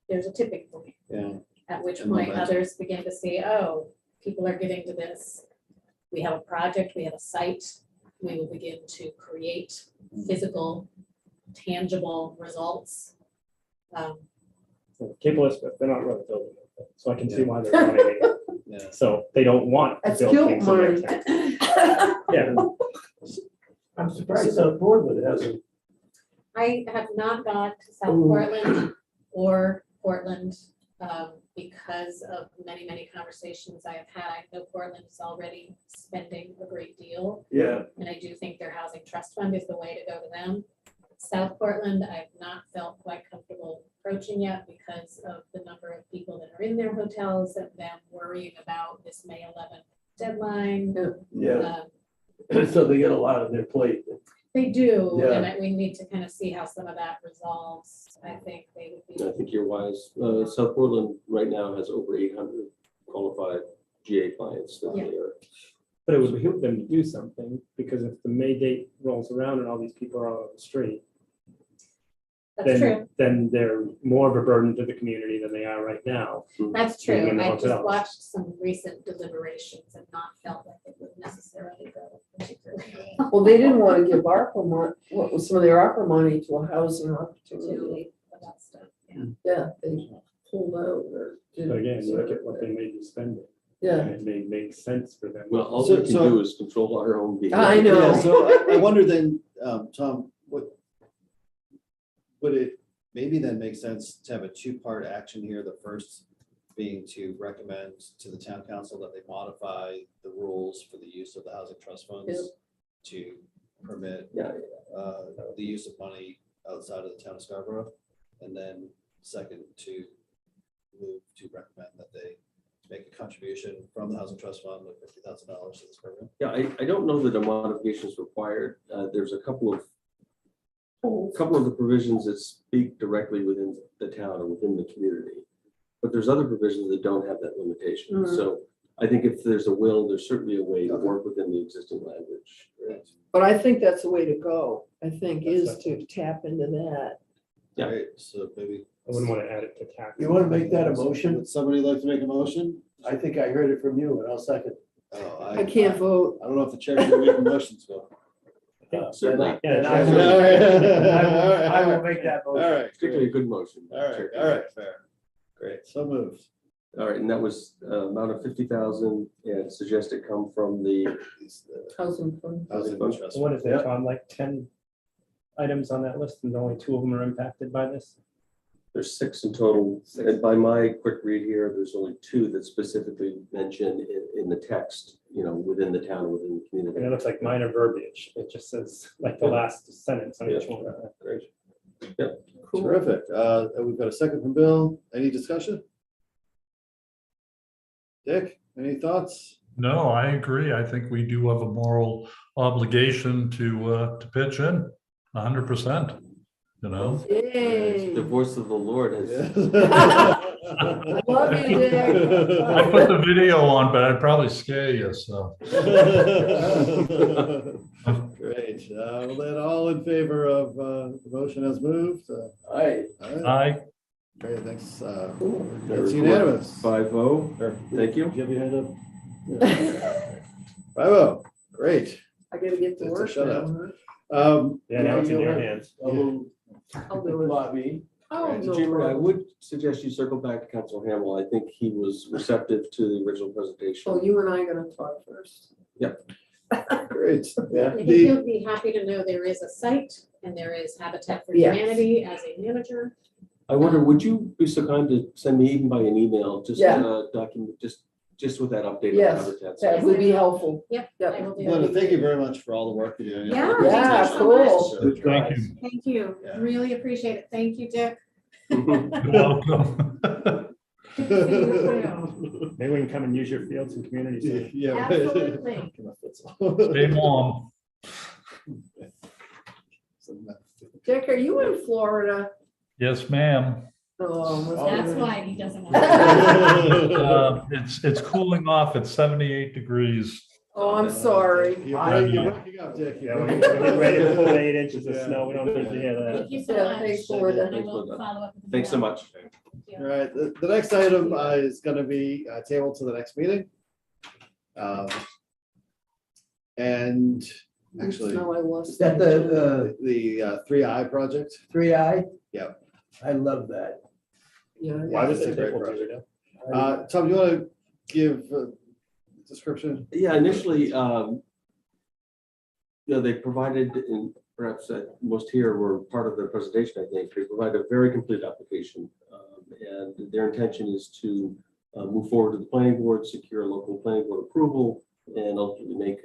there's a tipping point, Yeah. at which And point momentum. others begin to see, oh, people are getting to this. We have a project, we have a site, we will begin to create physical, tangible results. Cape Elizabeth, they're not really building it, so I can see Yeah. why they're donating it. Yeah. So they don't want to That's build guilt things in their money. town. Yeah, I'm surprised South Portland hasn't. I have not got to South Portland or Portland because of many, many conversations I have had. I know Portland is already spending a great deal, Yeah, and I do think their housing trust fund is the way to go to them. South Portland, I have not felt quite comfortable approaching yet because of the number of people that are in their hotels and them worrying about this May 11th deadline. yeah. Um, So they get a lot on their plate. They do, Yeah. and we need to kind of see how some of that resolves. I think they would be. I think you're wise. South Portland right now has over 800 qualified GA clients that Yeah. they are. but it would behoove them to do something because if the May date rolls around and all these people are out on the street, That's true. then they're more of a burden to the community than they are right now. That's being true. in the I just hotels. watched some recent deliberations and not felt like it would necessarily go particularly well. Well, they didn't want to give ARPA money, what was some of their ARPA money to a housing opportunity. to that stuff. Yeah. Yeah, they pulled out or But didn't. again, you look at what they may be spending. Yeah, and it may make sense for them. Well, all So- we can so- do is control our own behavior. I know. Yeah, so I wonder then, Tom, would it maybe then make sense to have a two-part action here? The first being to recommend to the town council that they modify the rules for the use of the housing trust funds to permit Yeah, the use of money outside of the town of Scarborough. And then second, to move to recommend that they make a contribution from the Housing Trust Fund of $50,000 to this program. yeah, I don't know that a modification is required. There's a couple of the provisions that speak directly within the town or within the community. But there's other provisions that don't have that limitation. Mhm. So I think if there's a will, there's certainly a way to work within the existing language. But I think that's the way to go, I think, That's is to tap into that. Yeah. Great, so maybe. I wouldn't want to add it to tax. You want to make that a motion? Would somebody like to make a motion? I think I heard it from you, and I'll second. Oh, I can't vote. I don't know if the chair can make motions, Bill. Certainly. Yeah, I will- All right. I will make that All motion. right, Particularly a great. good motion. All right, Chair. all right, fair. Great, so moved. All right, and that was amount of 50,000 and suggest it come from the, Housing fund. Housing Trust. What is Yeah. it, Tom, like 10 items on that list and only 2 of them are impacted by this? there's 6 in total. And by my quick read here, there's only 2 that specifically mentioned in the text, within the town, within the And it community. looks like minor verbiage. It just says like the last sentence on each one. Great. Cool. Terrific. We've got a second from Bill. Any discussion? Dick, any thoughts? No, I agree. I think we do have a moral obligation to pitch in 100%, Yay. The voice of the Lord has. Love you, Dick. I put the video on, but I'd probably scare you, so. Great. Well, then all in favor of the motion as moved? Aye. Aye. Great, thanks. Cool. It's unanimous. 5-0. Thank you. Did you have your hand up? 5-0. Great. I gotta get to It's a work shutout. now. Yeah, now it's in your hands. I'll do it. Lobby. Oh, Right. no Jim, I problem. would suggest you circle back to Council Hamel. I think he was receptive to the original presentation. Oh, you and I are gonna talk first. Great. Yeah. I think The- you'll be happy to know there is a site and there is Habitat for Yes. Humanity as a manager. I wonder, would you be so kind to send me even by an email, just Yeah. document, just with that update? on Yes, Habitat? That would be helpful. Yep. Yep. I will do Linda, that. thank you very much for all the work you're doing. Yeah, Yeah, thank you so cool. much. Thank you. Thank you. Yeah. Really appreciate it. Thank you, Dick. Mhm. You're welcome. Good to see you too. Maybe we can come and use your fields and community center. Yeah. Absolutely. Stay warm. Dick, are you in Florida? Yes, ma'am. Oh, must That's be- why he doesn't. It's cooling off at 78 degrees. Oh, I'm sorry. You're waking up, Dick. Yeah, we're ready to pull 8 inches of snow. We don't need to hear that. Thank you so Yeah, much. thanks, Florida. And I will follow up with you. Thanks so much. All right, the next item is going to be tabled to the next meeting. And actually, No, I lost. Is that the the 3I project. 3I? Yep. I love that. Yeah. Why does It's a it great take project. longer? Tom, do you want to give a description? Yeah, initially, they provided, and perhaps most here were part of their presentation, I think, they provide a very complete application. And their intention is to move forward to the planning board, secure local planning board approval, and ultimately make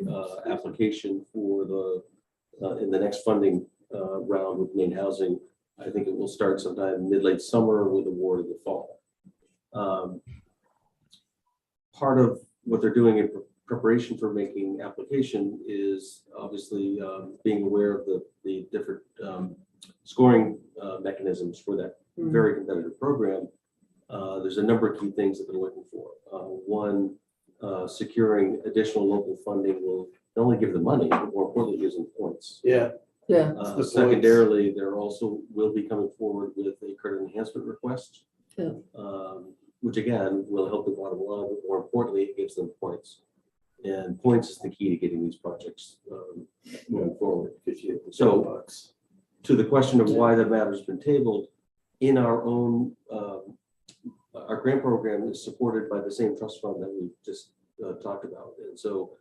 application for in the next funding round with Maine Housing. I think it will start sometime mid-late summer with award in the fall. Part of what they're doing in preparation for making application is obviously being aware of the different scoring mechanisms for that very competitive program. There's a number of key things that they're looking for. One, securing additional local funding will not only give them money, but more importantly, gives them points. Yeah. Yeah. the points. Secondarily, there also will be coming forward with a credit enhancement request. Yeah. Which again, will help the bottom line, but more importantly, it gives them points. And points is the key to getting these projects moving forward. So to the question of why that matter's been tabled, in our own, our grant program is supported by the same trust fund that we just talked about. And so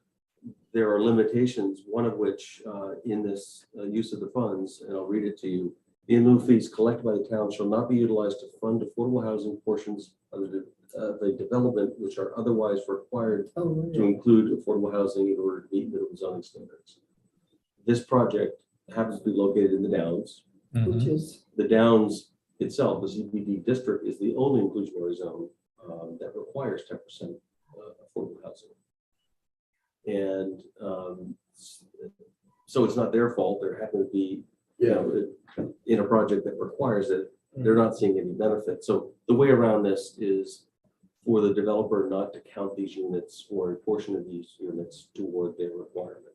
there are limitations, one of which in this use of the funds, and I'll read it to you. The in lieu fees collected by the town shall not be utilized to fund affordable housing portions of the development which are otherwise required Oh, to include affordable housing in order to meet minimum zoning standards. this project happens to be located in the Downs. Which Mhm. is, The Downs itself, the CBD district, is the only inclusionary zone that requires 10% affordable housing. And so it's not their fault. There happen to be, you know, in a project that requires it, they're not seeing any benefit. So the way around this is for the developer not to count these units or a portion of these units toward their requirement.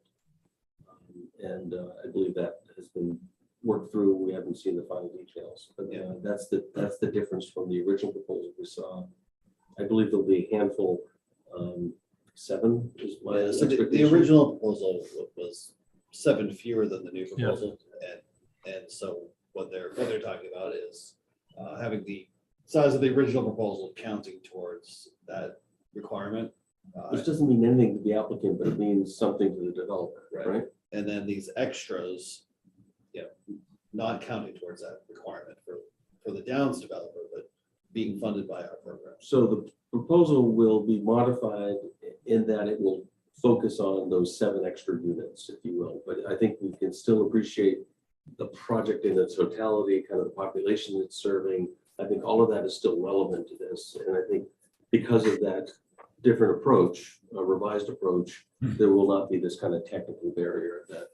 And I believe that has been worked through. We haven't seen the final details, but that's the difference from the original proposal we saw. I believe there'll be a handful, 7 is my Yeah, so the expectation. original proposal was 7 fewer than the new proposal, and so what they're talking about is having the size of the original proposal counting towards that requirement. Which doesn't mean anything to the applicant, but it means something to the developer, right? And then these extras, not counting towards that requirement for the Downs developer, but being funded by our program. So the proposal will be modified in that it will focus on those 7 extra units, if you will. But I think we can still appreciate the project in its totality, kind of the population it's serving. I think all of that is still relevant to this. And I think because of that different approach, a revised approach, there will not be this kind of technical barrier that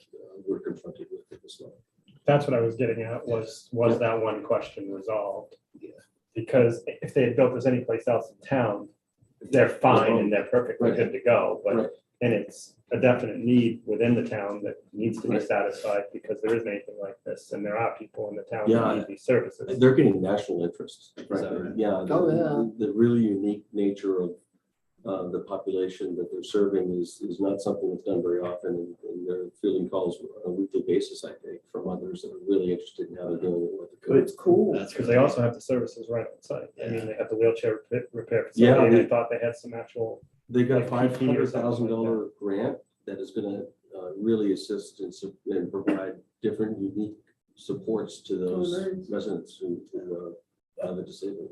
we're confronted with at this moment. That's what I was getting at, was that one question resolved? Yeah. Because if they had built this anyplace else in town, they're fine and they're perfectly Right. good to go, Right. but, and it's a definite need within the town that needs to be Right. satisfied, because there isn't anything like this, and there are people in the town Yeah. that need these services. They're getting national interest. that frankly. right? Yeah. Oh, yeah. The really unique nature of the population that they're serving is not something that's done very often. And they're fielding calls on a weekly basis, I think, from others that are really interested in how they're doing it with the it's code. cool. That's Because they also have the services right on site. I mean, they have the wheelchair repair Yeah, facility, and they- I thought they had some actual, They got a like PP or something $500,000 grant that is going to really assist and provide different unique supports to those nice. residents who are the disabled,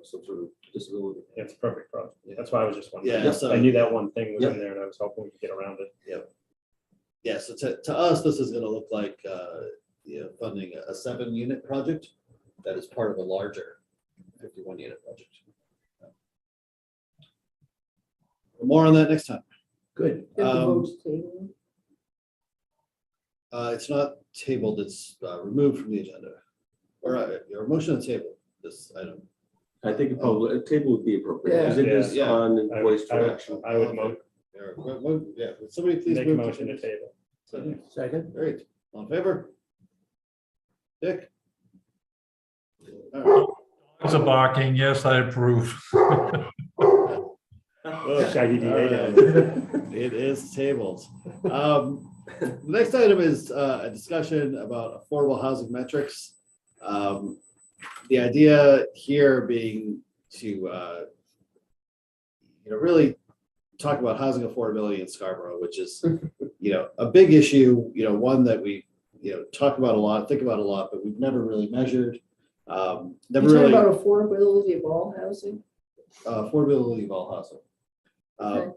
some sort of disability. it's a perfect project. Yeah. That's why I was just wondering. Yeah, so- I knew that one thing was Yeah. in there, and I was hoping we could get around it. Yeah, so to us, this is gonna look like, funding a 7-unit project that is part of a larger 51-unit project. More on that next time. Good. Get the Um, votes taken. It's not tabled, it's removed from the agenda. Or your motion to table this item. I think a table would be appropriate because it is Yeah. on and I poised would- for action. I would Yeah, would somebody please make a move motion to table. Second? Great, all in favor? Dick? All right. It's a barking, yes, I approve. Oh, Shaggy DA All down right. It is tabled. The next item is a discussion about affordable housing metrics. The idea here being to, really talk about housing affordability in Scarborough, which is, a big issue, one that we, talk about a lot, think about a lot, but we've never really measured. Never You talking really about affordability of all housing? affordability of all housing. Okay.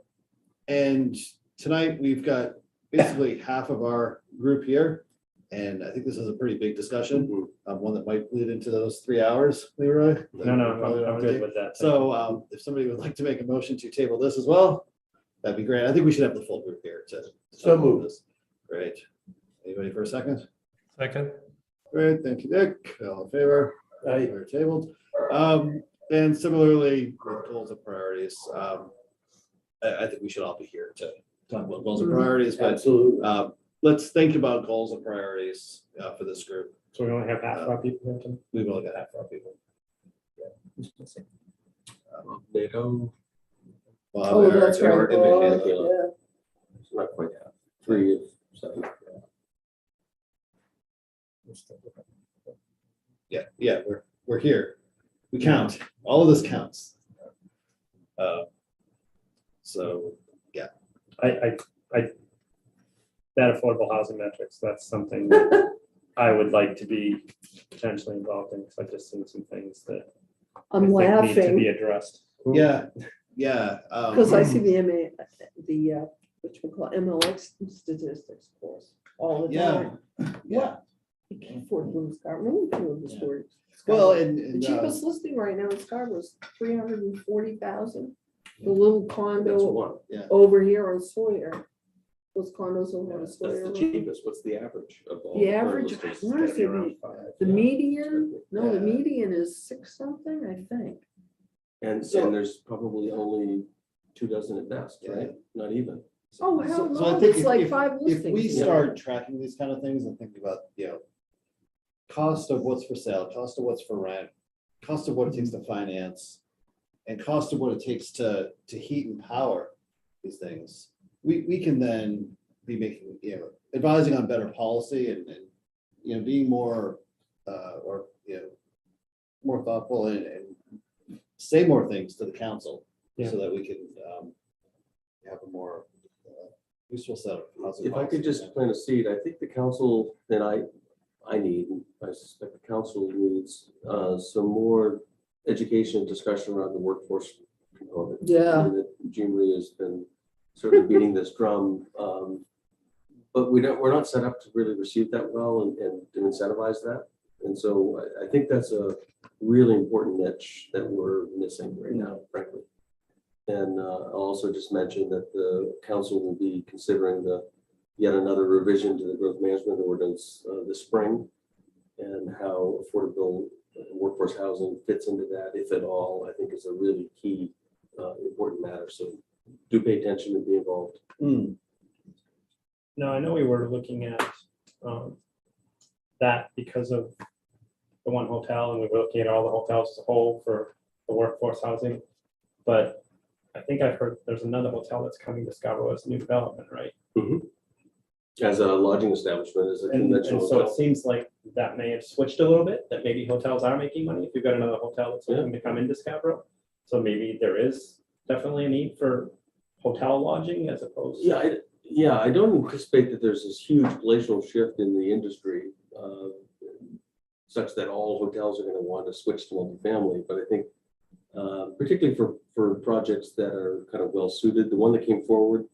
And tonight we've got basically half of our group here. And I think this is a pretty big discussion, one that might lead into those 3 hours, Leroy. No, I'm good with that. So if somebody would like to make a motion to table this as well, that'd be great. I think we should have the full group here to. So moved. this. Great. Anybody for a second? Second, Great, thank you, Dick. All in favor? Aye. We're tabled. And similarly with goals and priorities, I think we should all be here to talk about goals and priorities, but Absolutely. let's think about goals and priorities for this group. So we only have half our people here tonight? We've only got half our people. NATO, Bob, Oh, Eric, that's right. Eric, and Oh, Michaela. yeah. it's not quite half, 3 of 7. Yeah, we're here. We count. All of this counts. So, That affordable housing metrics, that's something that I would like to be potentially involved in, because I've just seen some things that I I'm think need to be laughing addressed. yeah. because I see the which we call MLX statistics, of course, all the Yeah. time. Yeah. What? You can't afford to live in Scarborough. No one can live in Yeah. Scarborough. Well, The and cheapest listing right now in Scarborough is 340,000. The little That's condo one. over here on Sawyer. Those condos over on That's Sawyer. the Road. cheapest. What's the average of all? The current average, listings? I wanna Gotta be say around 5. the Yeah. median, no, the Yeah. median is 6 something, I think. And So- there's probably only 24 at best, right? Not even. Oh, hell So I no, think it's if- like if- 5 if we listings. start tracking these kind of things and thinking about, cost of what's for sale, cost of what's for rent, cost of what it takes to finance, and cost of what it takes to heat and power these things, we can then be making, advising on better policy and being more, more thoughtful and say more things to the council so that we can have a more useful set of housing. If I could policies. just plant a seed, I think the council that I need, and I suspect the council needs some more education and discussion around the workforce component. Yeah. And that Jean Marie has been certainly beating this drum. But we're not set up to really receive that well and to incentivize that. And so I think that's a really important niche that we're missing right now, frankly. And I'll also just mention that the council will be considering yet another revision to the growth management ordinance this spring, and how affordable workforce housing fits into that, if at all, I think is a really key important matter. So do pay attention and be involved. Mm. No, I know we were looking at that because of the one hotel, and we were looking at all the hotels as a whole for the workforce housing. But I think I've heard there's another hotel that's coming to Scarborough as a new development, right? As a lodging establishment, as a And conventional so it hotel. seems like that may have switched a little bit, that maybe hotels are making money if you've got another hotel that's looking to come into Scarborough. So maybe there is definitely a need for hotel lodging as opposed. I don't anticipate that there's this huge glacial shift in the industry such that all hotels are going to want to switch to multifamily. But I think particularly for projects that are kind of well suited, the one that came forward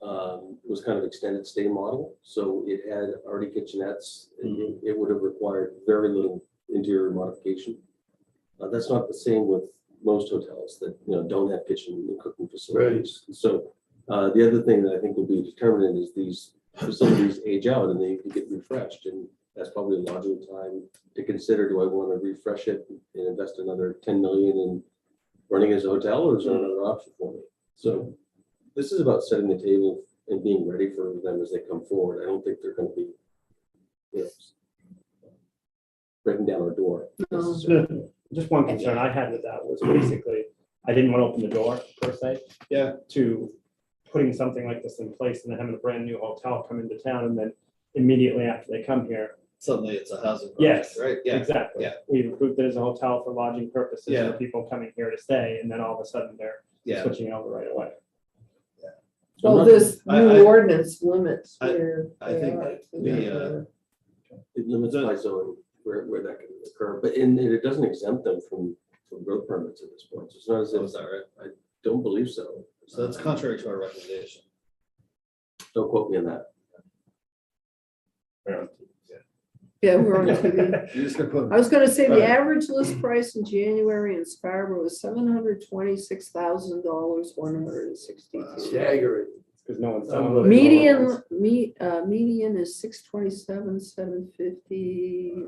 was kind of extended stay model. So it had already kitchenettes. It would have required very little interior modification. That's not the same with most hotels that don't have kitchen and cooking facilities. So the other thing that I think will be determinant is these facilities age out and they need to get refreshed, and that's probably a logical time to consider. Do I want to refresh it and invest another 10 million in running as a hotel, or is there another option for me? So this is about setting the table and being ready for them as they come forward. I don't think they're going to be breaking down our door. No. necessarily. Just one concern I had with that was basically, I didn't want to open the door per se. Yeah. To putting something like this in place and then having a brand new hotel come into town, and then immediately after they come here. Suddenly it's a housing project, Yes, right? Yeah. exactly. yeah. We've approved it as a hotel for lodging purposes Yeah. for people coming here to stay, and then all of a sudden they're Yeah. switching over right away. I'm Well, not- this I- new ordinance limits I- where I they think are to the, their- It limits by zone where that can occur, but it doesn't exempt them from growth permits at this point. So it's not as if, Oh, is that right? I don't believe so. So that's contrary to our recommendation. Don't quote me on that. Yeah, we're on TV. You just gotta put- I was gonna say, the Right. average list price in January in Scarborough was $726,000, 162. Staggering. Because no one's. Unbelievable. Median is 627, 750.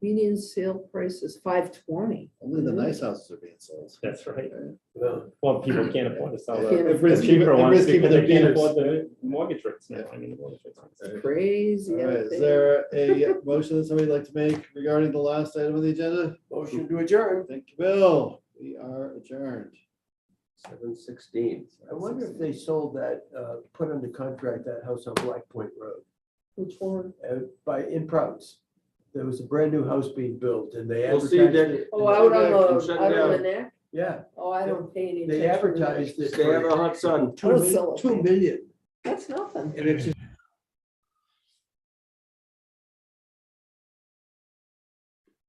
Median sale price is 520. Only the nice houses are being sold. That's right. Yeah. Well, people can't afford to sell Can't the Everybody's cheaper keeping- ones everybody's keeping because their they can't beaters. afford the mortgage rates now. I mean, the mortgage rates. Right. Crazy. All out right, is there. there a motion that somebody'd like to make regarding the last item on the agenda? Motion to adjourn. Thank you, Bill. We are adjourned. 716. I wonder if they sold that, put under contract that house on Black Point Road, Which one? in Prout's. There was a brand new house being built and they We'll see you, advertised Dick. it. Oh, out on I'm the, shutting out on the down. neck? Yeah, Oh, I don't pay any attention. they advertised it. Stay out of the hot sun. I don't sell it. 2 million. That's nothing. And it's